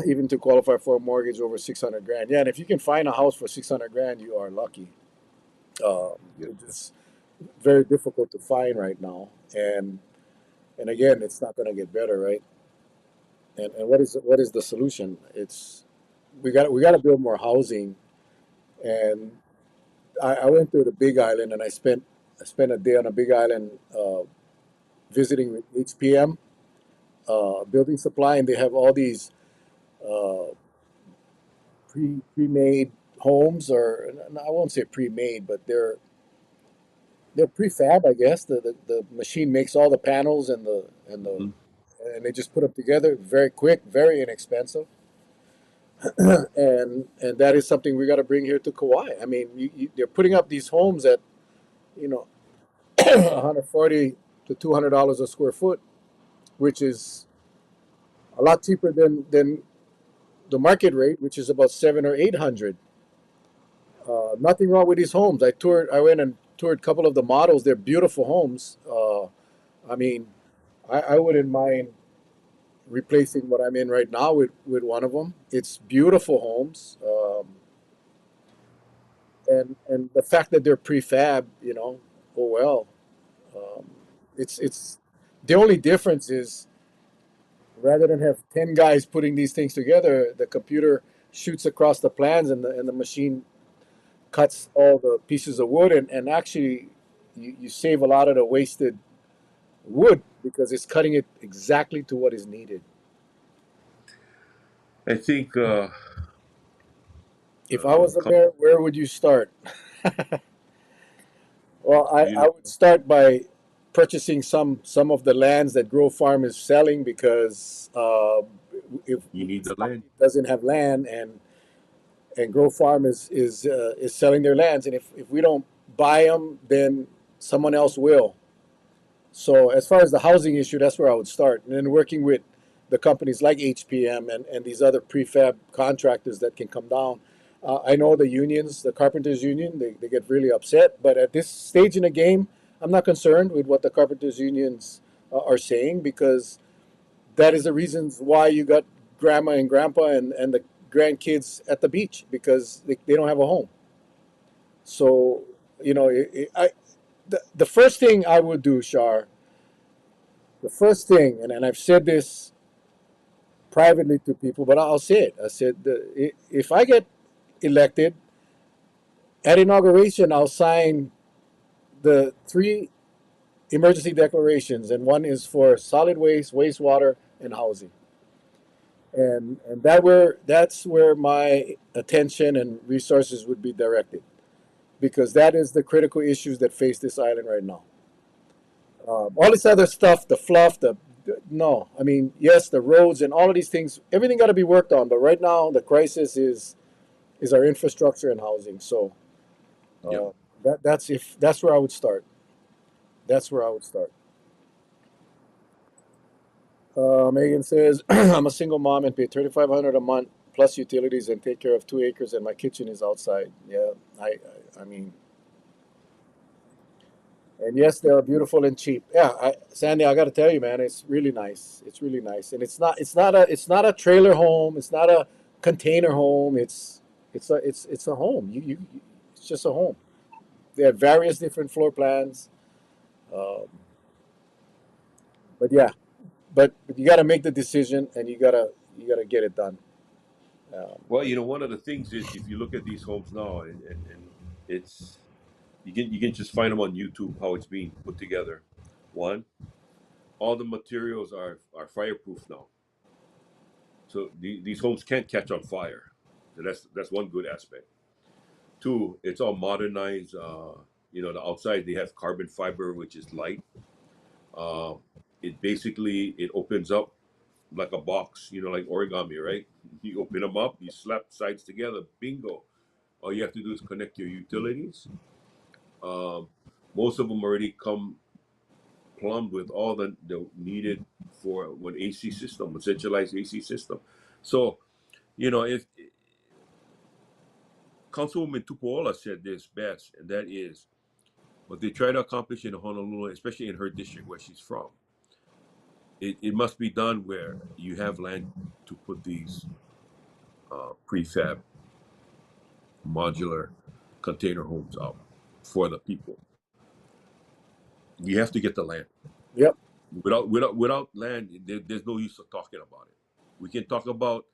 even to qualify for a mortgage over 600 grand. Yeah, and if you can find a house for 600 grand, you are lucky. Yeah. It's just very difficult to find right now. And again, it's not going to get better, right? And what is the solution? It's we got to build more housing. And I went to the Big Island and I spent a day on the Big Island visiting with HPM Building Supply, and they have all these uh, pre-made homes, or I won't say pre-made, but they're prefab, I guess. The machine makes all the panels Hmm. and they just put them together very quick, very inexpensive. And that is something we got to bring here to Kauai. I mean, they're putting up these homes at you know 140 to $200 a square foot, which is a lot cheaper than the market rate, which is about 700 or 800. Nothing wrong with these homes. I went and toured a couple of the models. They're beautiful homes. I mean, I wouldn't mind replacing what I'm in right now with one of them. It's beautiful homes, and the fact that they're prefab, oh well. Um, it's the only difference is Rather than have 10 guys putting these things together, the computer shoots across the plans, and the machine cuts all the pieces of wood, and actually you save a lot of the wasted wood because it's cutting it exactly to what is needed. I think If I was the com- mayor, where would you start? Well, you I would know, start by purchasing some of the lands that Grow Farm is selling, because if you need the land. municipality doesn't have land, and Grow Farm is selling their lands, and if we don't buy them, then someone else will. So as far as the housing issue, that's where I would start, and then working with the companies like HPM and these other prefab contractors that can come down. I know the unions, the carpenters union, they get really upset, but at this stage in the game, I'm not concerned with what the carpenters unions are saying, because that is the reasons why you got grandma and grandpa and the grandkids at the beach, because they don't have a home. So, the first thing I would do, Shar, the first thing, and I've said this privately to people, but I'll say it. I said, if I get elected, at inauguration, I'll sign the three emergency declarations, and one is for solid waste, wastewater, and housing. And that's where my attention and resources would be directed, because that is the critical issues that face this island right now. All this other stuff, the fluff, no, I mean, yes, the roads and all of these things, everything got to be worked on. But right now, the crisis is our infrastructure and housing. So Yep. uh, that's where I would start. That's where I would start. Megan says, I'm a single mom and pay 3,500 a month plus utilities and take care of 2 acres, and my kitchen is outside. Yeah, I mean, and yes, they are beautiful and cheap. Yeah, Sandy, I got to tell you, man, it's really nice. It's really nice, and it's not a trailer home. It's not a container home. It's a home. It's just a home. They have various different floor plans, um, but yeah, but you got to make the decision, and you gotta get it done. Well, one of the things is if you look at these homes now, and it's you can just find them on YouTube how it's being put together. One, all the materials are fireproof now, so these homes can't catch on fire. So that's one good aspect. Two, it's all modernized. The outside they have carbon fiber, which is light. Uh, it opens up like a box, like origami, right? You open them up, you slap sides together, bingo. All you have to do is connect your utilities. Um, Most of them already come plumbed with all the needed for an AC system, a centralized AC system. So, if Councilwoman Tupuola said this best, and that is what they try to accomplish in Honolulu, especially in her district where she's from. It must be done where you have land to put these prefab modular container homes out for the people. You have to get the land. Yep. Without land, there's no use of talking about it. We can talk about,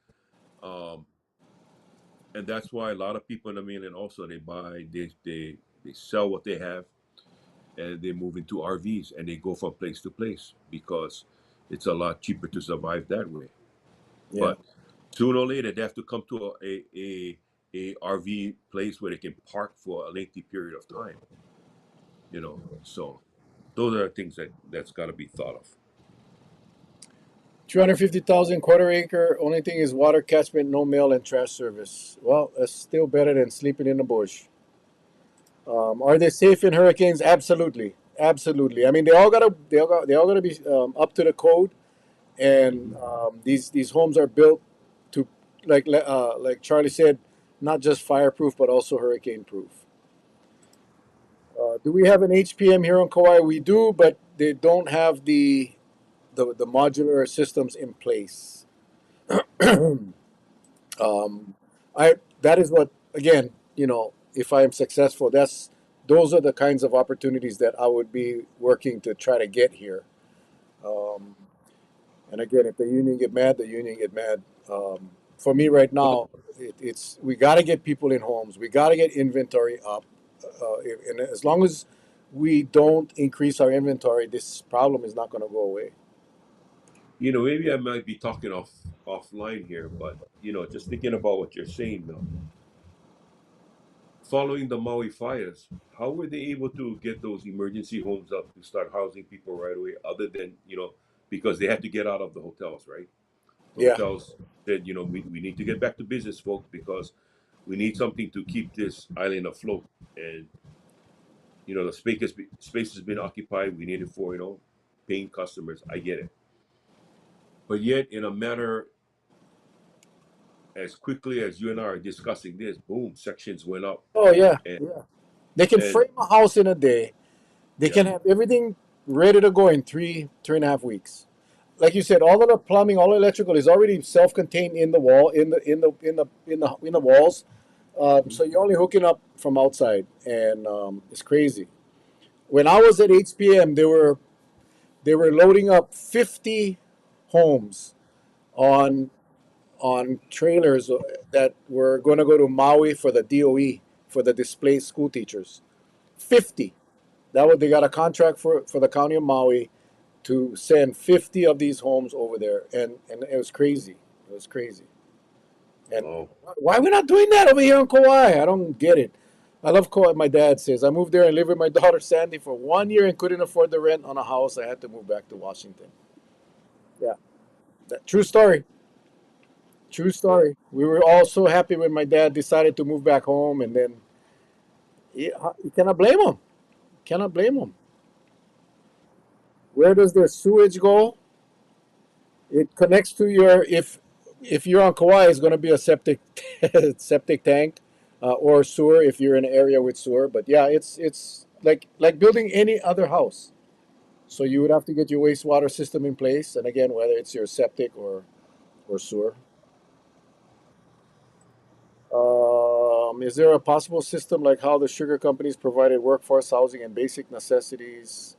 um, and that's why a lot of people in the mainland also they sell what they have and they move into RVs and they go from place to place because it's a lot cheaper to survive that way. Yeah. But sooner or later, they have to come to a RV place where they can park for a lengthy period of time. So those are things that's got to be thought of. 250,000 quarter acre. Only thing is water catchment, no mail and trash service. Well, that's still better than sleeping in the bush. Are they safe in hurricanes? Absolutely, absolutely. I mean, they all gotta be up to the code, and Hmm. these homes are built to, like Charlie said, not just fireproof but also hurricane proof. Do we have an HPM here on Kauai? We do, but they don't have the modular systems in place. um, I that is what, again, if I am successful, those are the kinds of opportunities that I would be working to try to get here. Um, And again, if the union get mad, the union get mad. For me right Well, now, it's we got to get people in homes. We got to get inventory up. And as long as we don't increase our inventory, this problem is not going to go away. maybe I might be talking offline here, but just thinking about what you're saying now. Following the Maui fires, how were they able to get those emergency homes up to start housing people right away? Other than because they had to get out of the hotels, right? The Yeah. hotels said, we need to get back to business, folks, because we need something to keep this island afloat. And the space has been occupied. We need it for paying customers. I get it, but yet in a manner as quickly as you and I are discussing this, boom, sections went up, Oh yeah. and Yeah. They can and frame a house in a day. They yeah, can have everything ready to go in 3.5 weeks. Like you said, all of the plumbing, all the electrical is already self-contained in the wall, in the walls. mhm. So you're only hooking up from outside, and it's crazy. When I was at HPM, they were loading up 50 homes on trailers that were going to go to Maui for the DOE for the displaced school teachers. 50. They got a contract for the county of Maui to send 50 of these homes over there, and it was crazy. It was crazy. And Oh, why are we not doing that over here in Kauai? I don't get it. I love Kauai. My dad says I moved there and lived with my daughter Sandy for 1 year and couldn't afford the rent on a house. I had to move back to Washington. Yeah, true story. True story. We were all so happy when my dad decided to move back home, and then you cannot blame him. Cannot blame him. Where does the sewage go? It connects to your if you're on Kauai, it's going to be a septic septic tank or sewer if you're in an area with sewer. But yeah, it's like building any other house. So you would have to get your wastewater system in place, and again, whether it's your septic or sewer. Is there a possible system like how the sugar companies provided workforce housing and basic necessities?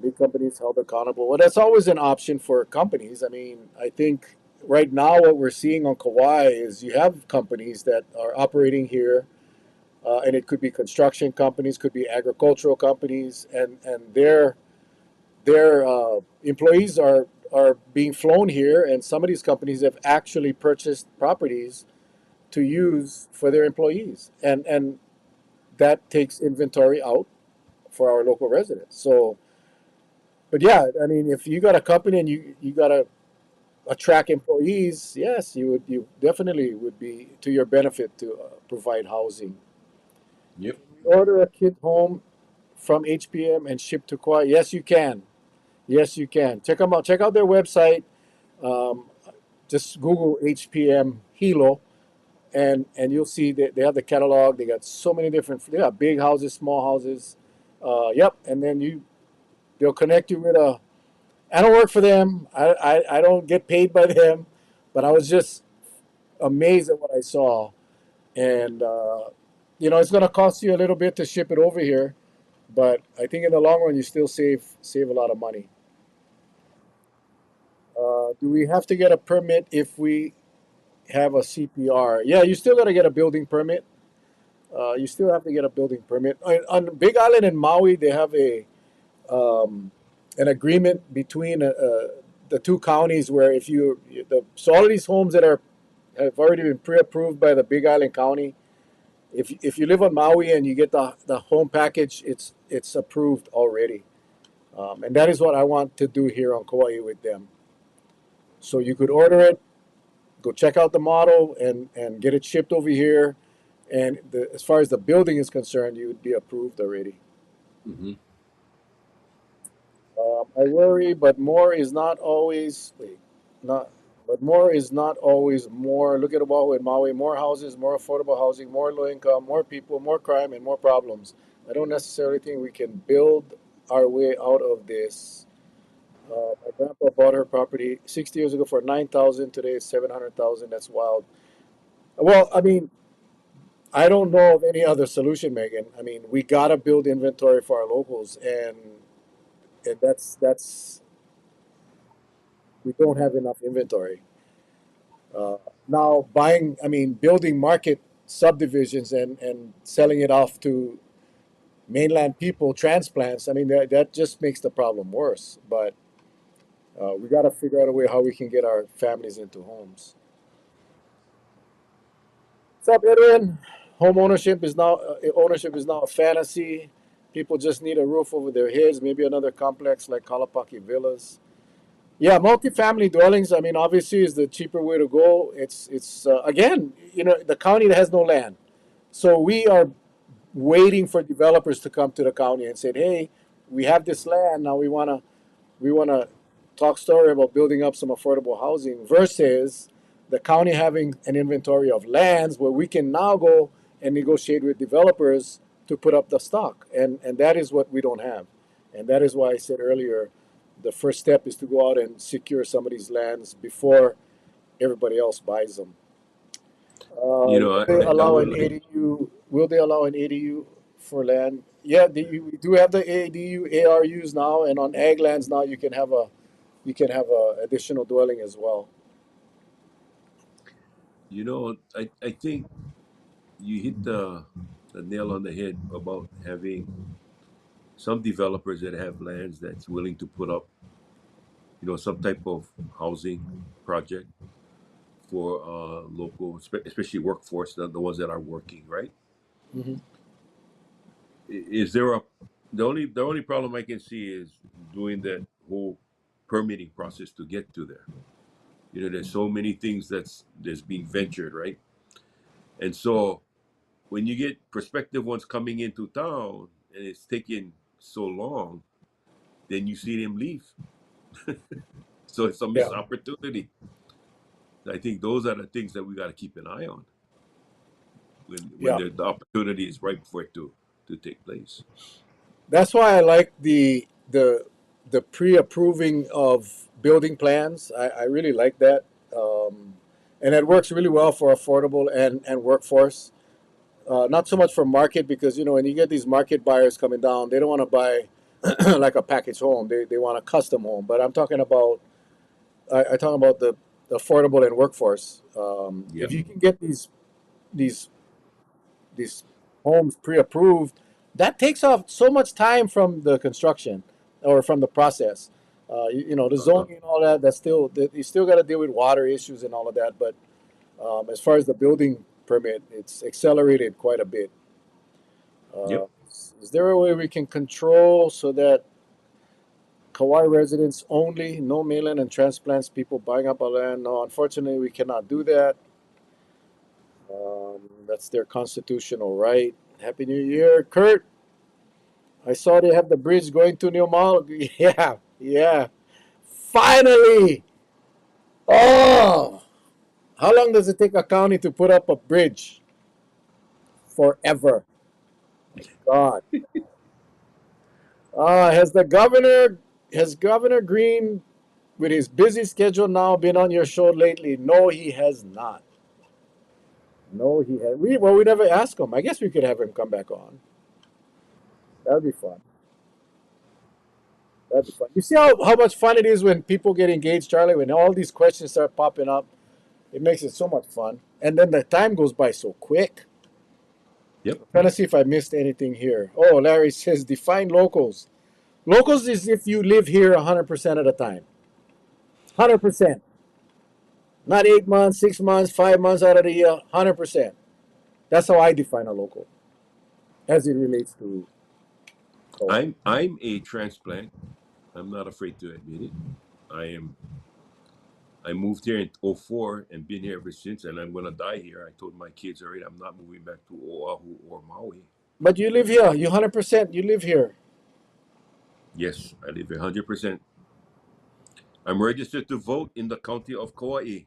Big companies held accountable. Well, that's always an option for companies. I mean, I think right now what we're seeing on Kauai is you have companies that are operating here, and it could be construction companies, could be agricultural companies, and their employees are being flown here, and some of these companies have actually purchased properties to use for their employees, and that takes inventory out for our local residents. So, but yeah, I mean, if you got a company and you got to attract employees, yes, you definitely would be to your benefit to provide housing. yep. Order a kid home from HPM and ship to Kauai. Yes, you can. Yes, you can. Check them out. Check out their website. Um, just Google HPM Hilo, and you'll see that they have the catalog. They got so many different. They got big houses, small houses. Yep, and then they'll connect you with a. I don't work for them. I don't get paid by them, but I was just amazed at what I saw, and it's going to cost you a little bit to ship it over here, but I think in the long run you still save a lot of money. Do we have to get a permit if we have a CPR? Yeah, you still got to get a building permit. You still have to get a building permit. On Big Island and Maui, they have um, an agreement between the two counties where if so all of these homes that have already been pre-approved by the Big Island County, if you live on Maui and you get the home package, it's approved already, and that is what I want to do here on Kauai with them. So you could order it, go check out the model, and get it shipped over here. And as far as the building is concerned, you would be approved already. Hmm. I worry, but more is not always not. But more is not always more. Look at Oahu and Maui: more houses, more affordable housing, more low income, more people, more crime, and more problems. I don't necessarily think we can build our way out of this. My grandpa bought her property 60 years ago for 9,000. Today it's 700,000. That's wild. Well, I mean, I don't know of any other solution, Megan. I mean, we gotta build inventory for our locals, and that's We don't have enough inventory. Uh, Now, building market subdivisions and selling it off to mainland people, transplants, that just makes the problem worse. But we got to figure out a way how we can get our families into homes. What's up, Edwin? Ownership is now a fantasy. People just need a roof over their heads, maybe another complex like Kalapaki Villas. Yeah, multifamily dwellings. Obviously, is the cheaper way to go. It's again, the county has no land, so we are waiting for developers to come to the county and say, "Hey, we have this land now. We want to talk story about building up some affordable housing versus the county having an inventory of lands where we can now go and negotiate with developers to put up the stock, and that is what we don't have, and that is why I said earlier, the first step is to go out and secure some of these lands before everybody else buys them. You know, Will they I allow would an like. ADU? Will they allow an ADU for land? Yeah, we do have the ADU ARUs now, and on ag lands now you can have a additional dwelling as well. I think you hit the nail on the head about having some developers that have lands that's willing to put up, some type of housing project for local, especially workforce, the ones that are working, right? Hmm. Is there a the only problem I can see is doing that whole permitting process to get to there. There's so many things that's being ventured, right? And so when you get prospective ones coming into town and it's taking so long, then you see them leave. So it's a Yeah, missed opportunity. I think those are the things that we got to keep an eye on when yeah. the opportunity is right for it to take place. That's why I like the pre-approving of building plans. I really like that, and it works really well for affordable and workforce. Not so much for market because when you get these market buyers coming down, they don't want to buy like a package home. They want a custom home. But I talk about the affordable and workforce. If Yep. you can get these these homes pre-approved, that takes off so much time from the construction or from the process. The Uh-huh. zoning and all that. You still got to deal with water issues and all of that. But as far as the building permit, it's accelerated quite a bit. Uh, Yep. is there a way we can control so that Kauai residents only, no mainland and transplants people buying up our land? No, unfortunately, we cannot do that. That's their constitutional right. Happy New Year, Kurt. I saw they have the bridge going to New Mall. Yeah, yeah. Finally! Oh, how long does it take a county to put up a bridge? Forever. God. Has Governor Green, with his busy schedule now, been on your show lately? No, he has not. No, he has. We never asked him. I guess we could have him come back on. That would be fun. That'd be fun. You see how much fun it is when people get engaged, Charlie? When all these questions start popping up, it makes it so much fun. And then the time goes by so quick. Yep. I'm trying to see if I missed anything here. Oh, Larry says define locals. Locals is if you live here 100% of the time. 100%. Not 8 months, 6 months, 5 months out of the year. 100%. That's how I define a local as it relates to Kauai. I'm a transplant. I'm not afraid to admit it. I am. I moved here in '04 and been here ever since, and I'm gonna die here. I told my kids already I'm not moving back to Oahu or Maui. But you live here. You 100%. You live here. Yes, I live 100%. I'm registered to vote in the county of Kauai,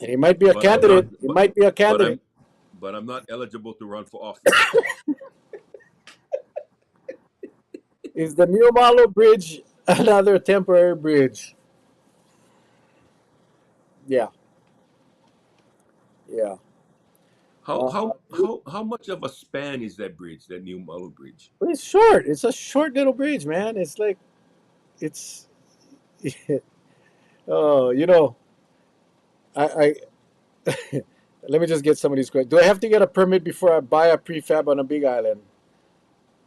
And he might be a but I'm not. candidate. He might be a But candidate. I'm not eligible to run for office. Is the New Malo Bridge another temporary bridge? Yeah, yeah. How Uh, how how how much of a span is that bridge, that new Malo Bridge? it's short. It's a short little bridge, man. It's like it's Oh, I let me just get some of these questions. Do I have to get a permit before I buy a prefab on a big island?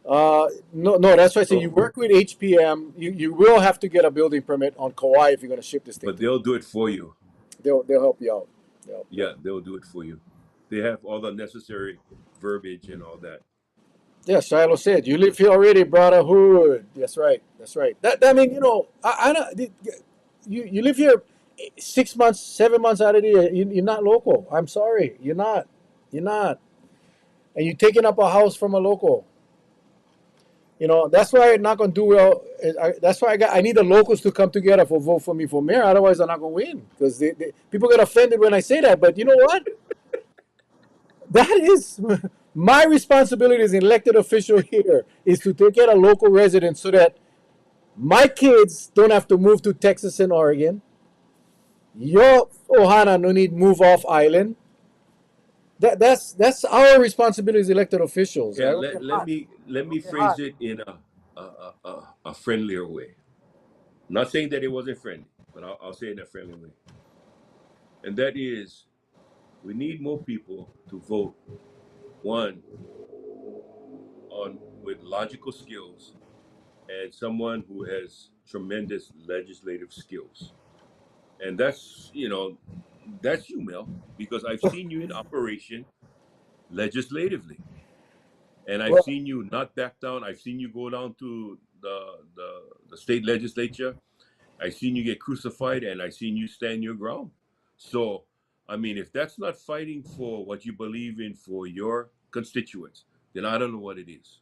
No, no. That's why I say you No, work with HPM. You will have to get a building permit on Kauai if you're going to ship this thing but to them. they'll do it for you. They'll help you out. They'll help you Yeah, out. they'll do it for you. They have all the necessary verbiage and all that. Yeah, Shiloh said you live here already, brotherhood. That's right. That's right. I mean, I don't. You live here 6 months, 7 months out of the year. You're not local. I'm sorry, you're not. You're not. And you're taking up a house from a local. That's why I'm not gonna do well. That's why I need the locals to come together for vote for me for mayor. Otherwise, I'm not gonna win because people get offended when I say that. But you know what? That is my responsibility as an elected official here is to take care of local residents so that my kids don't have to move to Texas and Oregon. Your Ohana no need move off island. That's our responsibility as elected officials. I Yeah, don't let, get let hot. me let I me don't get phrase hot. it in a friendlier way. Not saying that it wasn't friendly, but I'll say it in a friendly way. And that is, we need more people to vote. One, on with logical skills and someone who has tremendous legislative skills. And that's you, Mel, because I've seen you in operation legislatively. And I've Well, seen you not back down. I've seen you go down to the state legislature. I've seen you get crucified, and I've seen you stand your ground. So, I mean, if that's not fighting for what you believe in for your constituents, then I don't know what it is.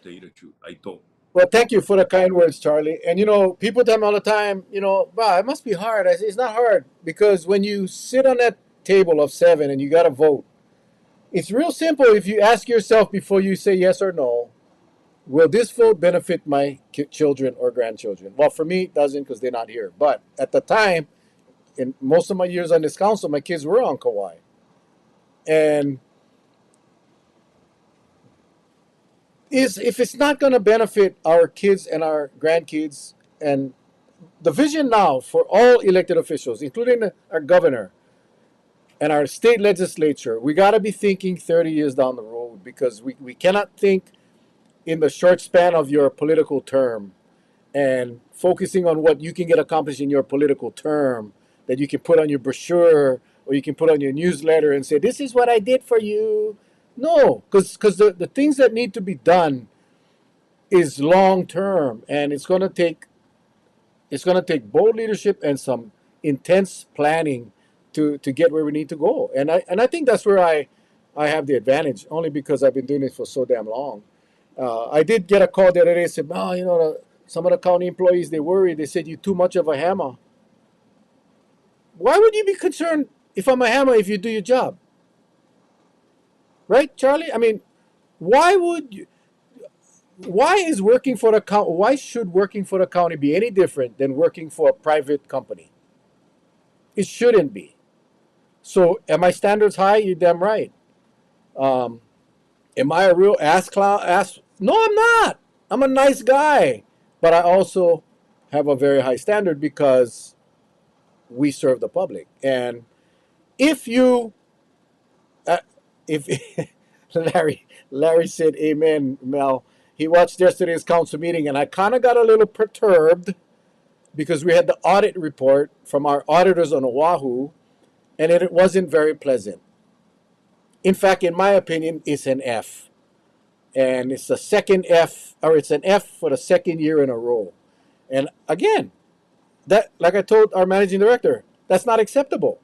To tell you the truth, I don't. Well, thank you for the kind words, Charlie. And people tell me all the time, wow, it must be hard. I say it's not hard because when you sit on that table of seven and you got to vote, it's real simple. If you ask yourself before you say yes or no, will this vote benefit my children or grandchildren? Well, for me, it doesn't because they're not here. But at the time, in most of my years on this council, my kids were on Kauai, and is if it's not going to benefit our kids and our grandkids and the vision now for all elected officials, including our governor and our state legislature, we got to be thinking 30 years down the road because we cannot think in the short span of your political term and focusing on what you can get accomplished in your political term that you can put on your brochure or you can put on your newsletter and say, this is what I did for you. No, because the things that need to be done is long term and it's going to take bold leadership and some intense planning to get where we need to go. And I think that's where I have the advantage, only because I've been doing it for so damn long. I did get a call the other day. Said, "Oh, some of the county employees they worry. They said you're too much of a hammer. Why would you be concerned if I'm a hammer if you do your job, right, Charlie? I mean, why would you? Why is working for the county? Why should working for the county be any different than working for a private company? It shouldn't be. So, am my standards high? You're damn right. Um, am I a real ass clown? Ass? No, I'm not. I'm a nice guy, but I also have a very high standard because we serve the public. And if you, uh, if Larry said, "Amen," Mel. He watched yesterday's council meeting, and I kind of got a little perturbed because we had the audit report from our auditors on Oahu, and it wasn't very pleasant. In fact, in my opinion, it's an F. And it's the second F, or it's an F for the second year in a row. And again, that, like I told our managing director, that's not acceptable.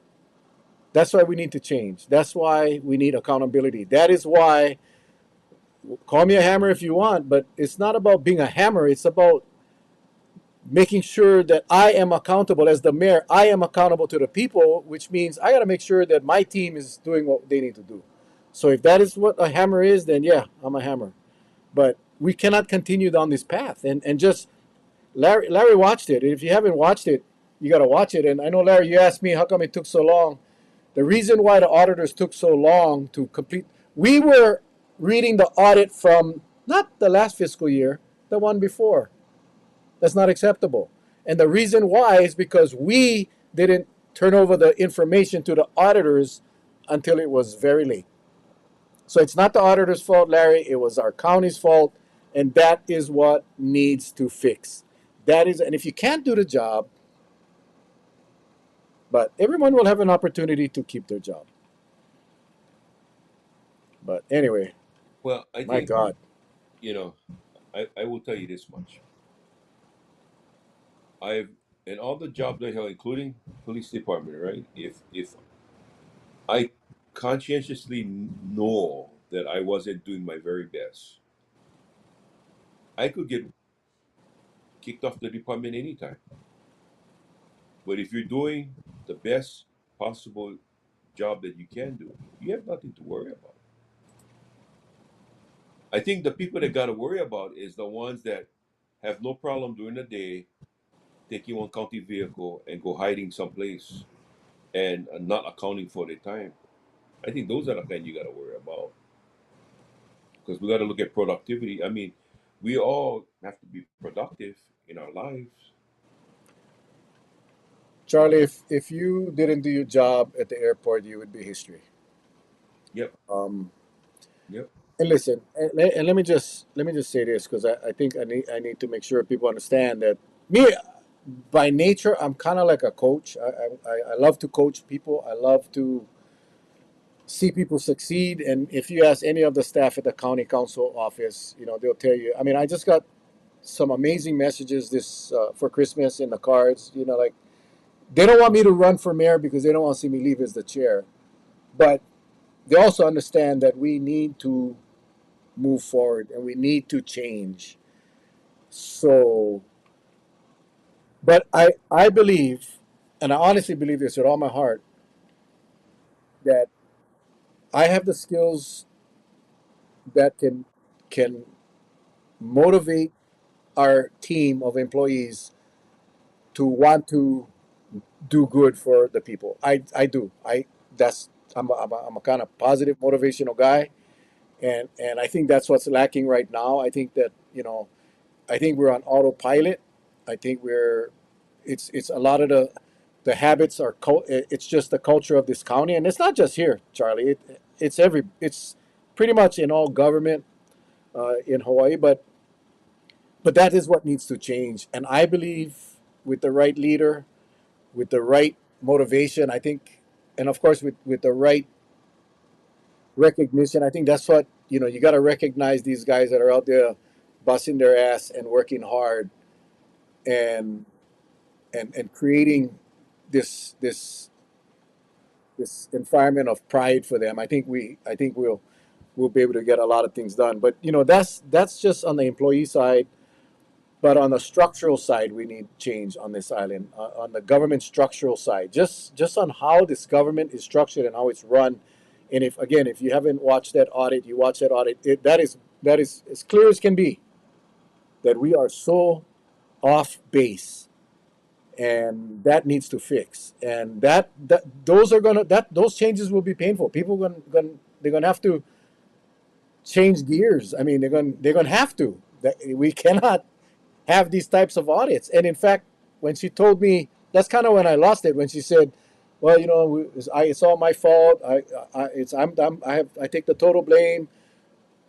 That's why we need to change. That's why we need accountability. That is why, call me a hammer if you want, but it's not about being a hammer. It's about making sure that I am accountable as the mayor. I am accountable to the people, which means I got to make sure that my team is doing what they need to do. So if that is what a hammer is, then yeah, I'm a hammer. But we cannot continue down this path. And just Larry watched it. If you haven't watched it, you got to watch it. And I know, Larry, you asked me how come it took so long. The reason why the auditors took so long to complete, we were reading the audit from not the last fiscal year, the one before. That's not acceptable. And the reason why is because we didn't turn over the information to the auditors until it was very late. So it's not the auditor's fault, Larry. It was our county's fault. And that is what needs to fix. That is, and if you can't do the job, but everyone will have an opportunity to keep their job. But anyway, Well, I my think, God. you know, I will tell you this much. I've in all the jobs I held, including police department, right? If I conscientiously know that I wasn't doing my very best, I could get kicked off the department anytime. But if you're doing the best possible job that you can do, you have nothing to worry about. I think the people that got to worry about is the ones that have no problem during the day taking one county vehicle and go hiding someplace and not accounting for their time. I think those are the kind you got to worry about because we got to look at productivity. I mean, we all have to be productive in our lives. Charlie, if you didn't do your job at the airport, you would be history. Yep, Um, yep. and listen, and let me just say this because I think I need to make sure people understand that me by nature I'm kind of like a coach. I love to coach people. I love to see people succeed. And if you ask any of the staff at the county council office, they'll tell you. I mean, I just got some amazing messages this for Christmas in the cards. Like they don't want me to run for mayor because they don't want to see me leave as the chair, but they also understand that we need to move forward and we need to change. So, but I believe, and I honestly believe this with all my heart, that I have the skills that can motivate our team of employees to want to do good for the people. I do. I'm a kind of positive motivational guy, and I think that's what's lacking right now. I think that I think we're on autopilot. I think it's a lot of the habits are it's just the culture of this county, and it's not just here, Charlie. It's pretty much in all government in Hawaii, but that is what needs to change. And I believe with the right leader, with the right motivation, I think, and of course with the right recognition, I think that's what you got to recognize these guys that are out there busting their ass and working hard and and creating this environment of pride for them. I think we'll be able to get a lot of things done. But that's just on the employee side. But on the structural side, we need change on this island. On the government structural side, just on how this government is structured and how it's run. And if you haven't watched that audit, you watch that audit. That is as clear as can be that we are so off base, and that needs to fix. And that those are gonna that those changes will be painful. People they're gonna have to change gears. I mean, they're gonna have to. We cannot have these types of audits. And in fact, when she told me, that's kind of when I lost it. When she said, "Well, it's all my fault. I take the total blame.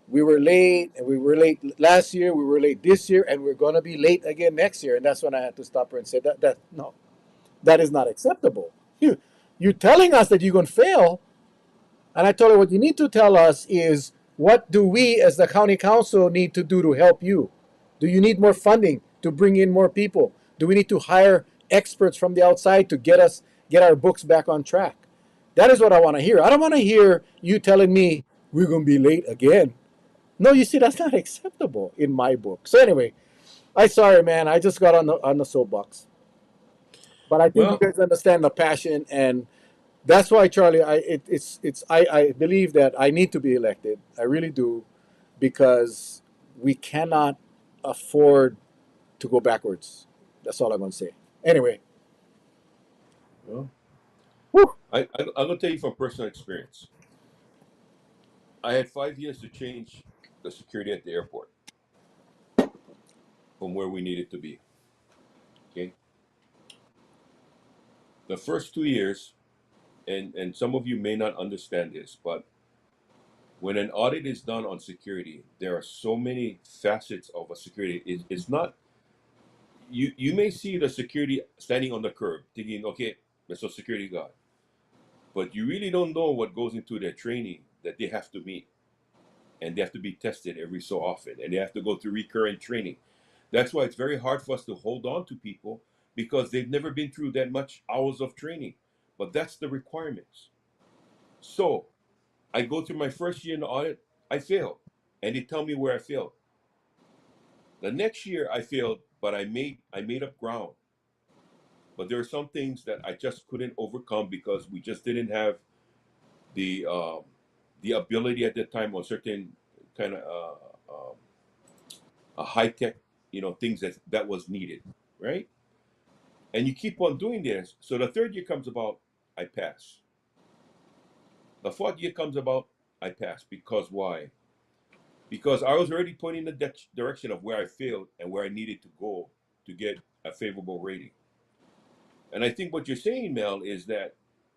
We were late, and we were late last year. We were late this year, and we're going to be late again next year." And that's when I had to stop her and say that no, that is not acceptable. You're telling us that you're going to fail, and I told her what you need to tell us is what do we as the county council need to do to help you? Do you need more funding to bring in more people? Do we need to hire experts from the outside to get our books back on track? That is what I want to hear. I don't want to hear you telling me we're going to be late again. No, you see, that's not acceptable in my book. So anyway, I sorry, man. I just got on the soapbox, but I think you Well, guys understand the passion, and that's why, Charlie. I believe that I need to be elected. I really do, because we cannot afford to go backwards. That's all I'm going to say. Anyway, well, whew, I'm gonna tell you from personal experience. I had 5 years to change the security at the airport from where we needed to be. Okay, the first 2 years, and some of you may not understand this, but when an audit is done on security, there are so many facets of a security. It's not, you may see the security standing on the curb thinking, okay, that's a security guard, but you really don't know what goes into their training that they have to meet, and they have to be tested every so often, and they have to go through recurrent training. That's why it's very hard for us to hold on to people, because they've never been through that much hours of training. But that's the requirements. So I go through my first year in the audit, I failed, and they tell me where I failed. The next year I failed, but I made up ground. But there are some things that I just couldn't overcome because we just didn't have the um, the ability at that time on certain kind of a high tech, things that was needed, right? And you keep on doing this. So the third year comes about, I pass. The fourth year comes about, I pass. Because why? Because I was already pointing the direction of where I failed and where I needed to go to get a favorable rating. And I think what you're saying, Mel, is that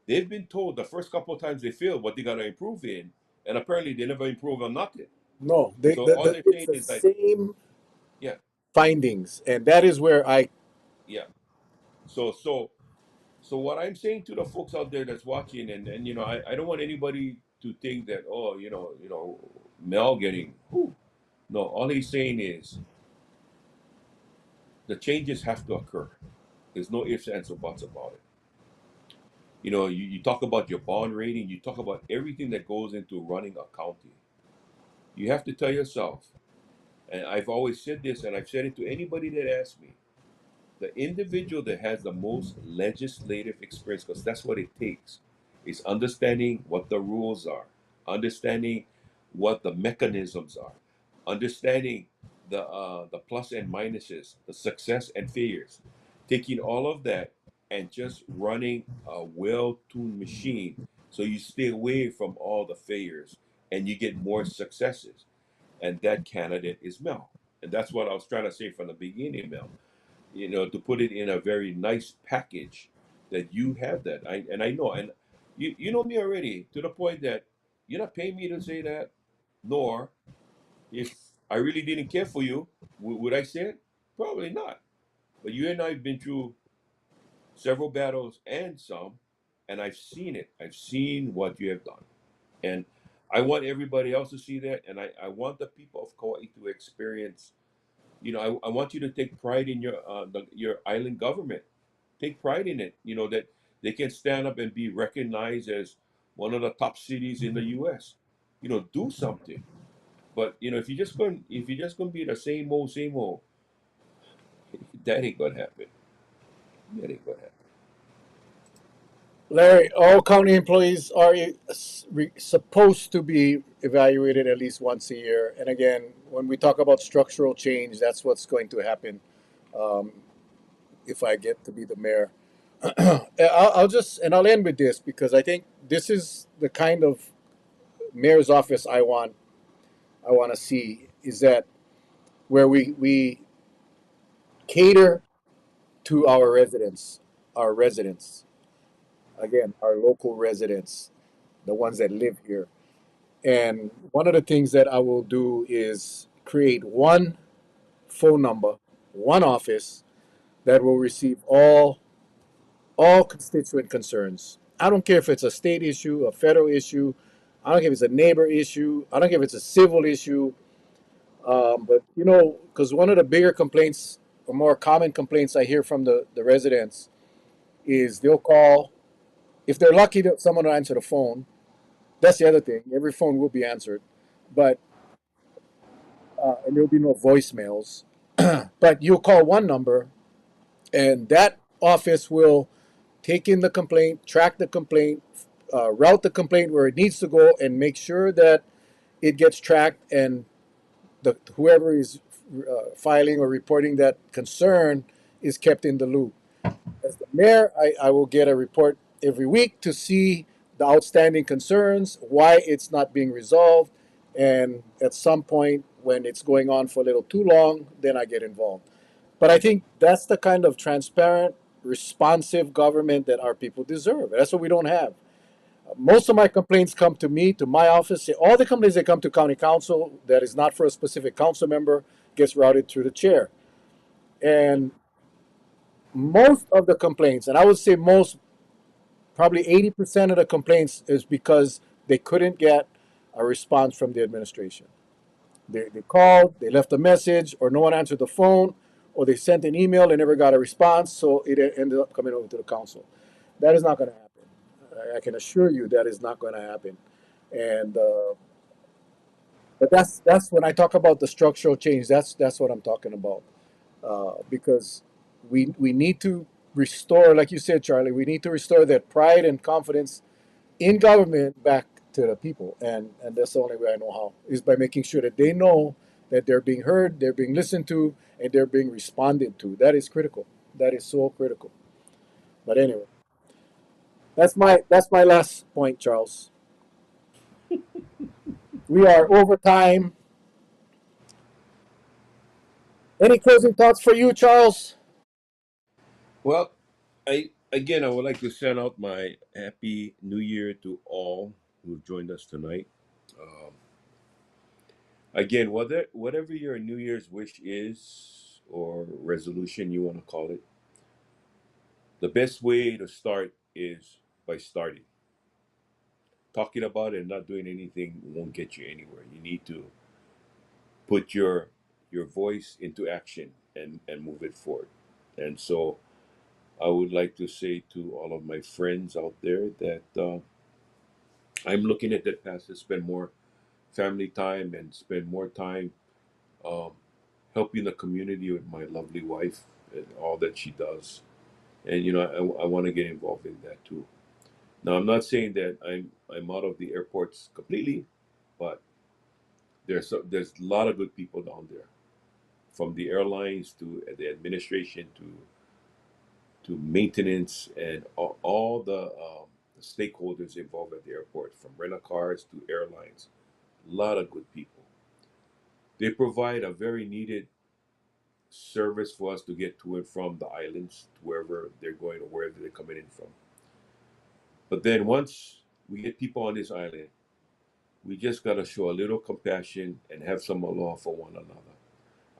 they've been told the first couple of times they failed what they got to improve in, and apparently they never improve on nothing. No, So all they're it's saying the is like, same yeah, findings, and that is where I yeah. So what I'm saying to the folks out there that's watching, and I don't want anybody to think that, oh, Mel getting, whew. No, all he's saying is the changes have to occur. There's no ifs, ands, or buts about it. You talk about your bond rating, you talk about everything that goes into running a county. You have to tell yourself, and I've always said this, and I've said it to anybody that asks me, the individual that has the most legislative experience, because that's what it takes, is understanding what the rules are, understanding what the mechanisms are, understanding the plus and minuses, the success and failures, taking all of that and just running a well-tuned machine so you stay away from all the failures and you get more successes. And that candidate is Mel. And that's what I was trying to say from the beginning, Mel, to put it in a very nice package, that you have that. I know, and you know me already to the point that you're not paying me to say that, nor if I really didn't care for you, would I say it? Probably not. But you and I have been through several battles and some, and I've seen it. I've seen what you have done. And I want everybody else to see that. And I want the people of Kauai to experience, I want you to take pride in your island government. Take pride in it. That they can stand up and be recognized as one of the top cities in the U.S. Do something. But if you're just going to be the same old, that ain't gonna happen. That ain't gonna happen. Larry, all county employees are supposed to be evaluated at least once a year. And again, when we talk about structural change, that's what's going to happen um, if I get to be the mayor. I'll end with this because I think this is the kind of mayor's office I want to see, is that where we cater to our residents, again, our local residents, the ones that live here. And one of the things that I will do is create one phone number, one office that will receive all constituent concerns. I don't care if it's a state issue, a federal issue. I don't care if it's a neighbor issue. I don't care if it's a civil issue. But because one of the bigger complaints, or more common complaints I hear from the residents is they'll call, if they're lucky that someone will answer the phone. That's the other thing. Every phone will be answered, but and there'll be no voicemails. But you'll call one number, and that office will take in the complaint, track the complaint, route the complaint where it needs to go, and make sure that it gets tracked, and whoever is filing or reporting that concern is kept in the loop. As the mayor, I will get a report every week to see the outstanding concerns, why it's not being resolved, and at some point when it's going on for a little too long, then I get involved. But I think that's the kind of transparent, responsive government that our people deserve. That's what we don't have. Most of my complaints come to me, to my office. All the complaints that come to county council that is not for a specific council member gets routed through the chair. And most of the complaints, and I would say most, probably 80% of the complaints is because they couldn't get a response from the administration. They called, they left a message, or no one answered the phone, or they sent an email and never got a response, so it ended up coming over to the council. That is not going to happen. I can assure you that is not going to happen. And but that's when I talk about the structural change. That's what I'm talking about. Because we need to restore, like you said, Charlie. We need to restore that pride and confidence in government back to the people, and that's the only way I know how is by making sure that they know that they're being heard, they're being listened to, and they're being responded to. That is critical. That is so critical. But anyway, that's my last point, Charles. We are over time. Any closing thoughts for you, Charles? Well, I would like to send out my happy New Year to all who've joined us tonight. Um, Again, whatever your New Year's wish is or resolution you want to call it, the best way to start is by starting. Talking about it and not doing anything won't get you anywhere. You need to put your voice into action and move it forward. And so I would like to say to all of my friends out there that I'm looking at that path to spend more family time and spend more time um, helping the community with my lovely wife and all that she does. And I want to get involved in that too. Now, I'm not saying that I'm out of the airports completely, but there's a lot of good people down there, from the airlines to the administration to maintenance and all the stakeholders involved at the airport, from rental cars to airlines. A lot of good people. They provide a very needed service for us to get to and from the islands, to wherever they're going or wherever they're coming in from. But then once we get people on this island, we just got to show a little compassion and have some love for one another.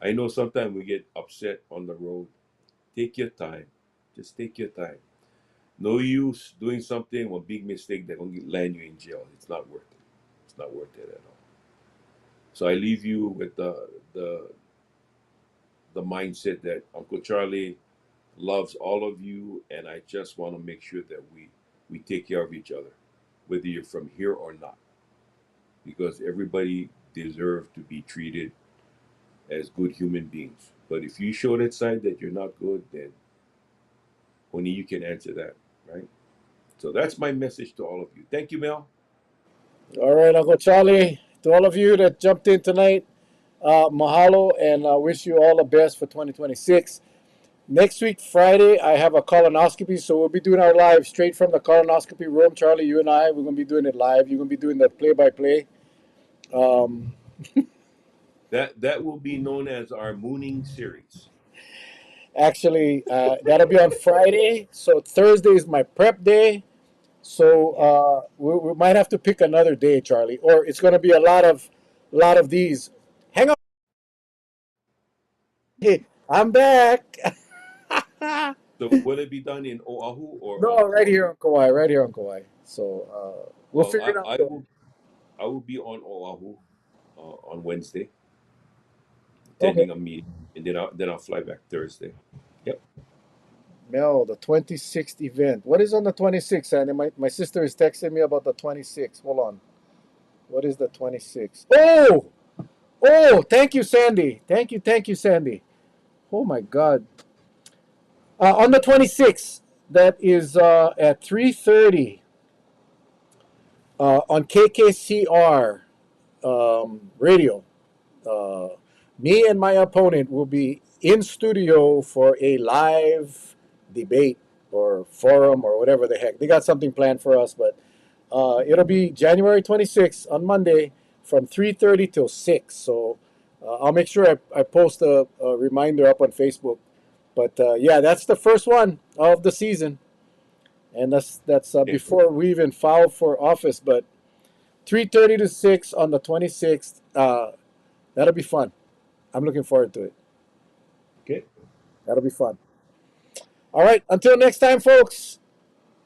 I know sometimes we get upset on the road. Take your time. Just take your time. No use doing something or big mistake that will land you in jail. It's not worth it. It's not worth it at all. So I leave you with the mindset that Uncle Charlie loves all of you, and I just want to make sure that we take care of each other, whether you're from here or not, because everybody deserves to be treated as good human beings. But if you show that side that you're not good, then only you can answer that, right? So that's my message to all of you. Thank you, Mel. All right, Uncle Charlie. To all of you that jumped in tonight, mahalo, and wish you all the best for 2026. Next week, Friday, I have a colonoscopy, so we'll be doing our live straight from the colonoscopy room. Charlie, you and I, we're going to be doing it live. You're going to be doing the play-by-play. Um, That will be known as our mooning series. Actually, that'll be on Friday. So Thursday is my prep day. So we might have to pick another day, Charlie, or it's going to be a lot of these. Hang on, hey, I'm back. So will it be done in Oahu or No, on right Kauai? here on Kauai, right here on Kauai. So we'll Well, figure it out. I will be on Oahu on Wednesday, Okay. attending a meeting, and then I'll fly back Thursday. Yep. Mel, the 26th event. What is on the 26th, Sandy? My sister is texting me about the 26th. Hold on. What is the 26th? Oh, thank you, Sandy. Thank you, Sandy. Oh my God. On the 26th, that is at 3:30 on KKCR radio. Uh, Me and my opponent will be in studio for a live debate or forum or whatever the heck. They got something planned for us, but it'll be January 26th on Monday from 3:30 till 6. So I'll make sure I post a reminder up on Facebook But yeah, that's the first one of the season, and that's Okay. before we even filed for office. But 3:30 to 6 on the 26th. That'll be fun. I'm looking forward to it. Okay. That'll be fun. All right. Until next time, folks.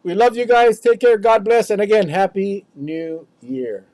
We love you guys. Take care. God bless. And again, Happy New Year.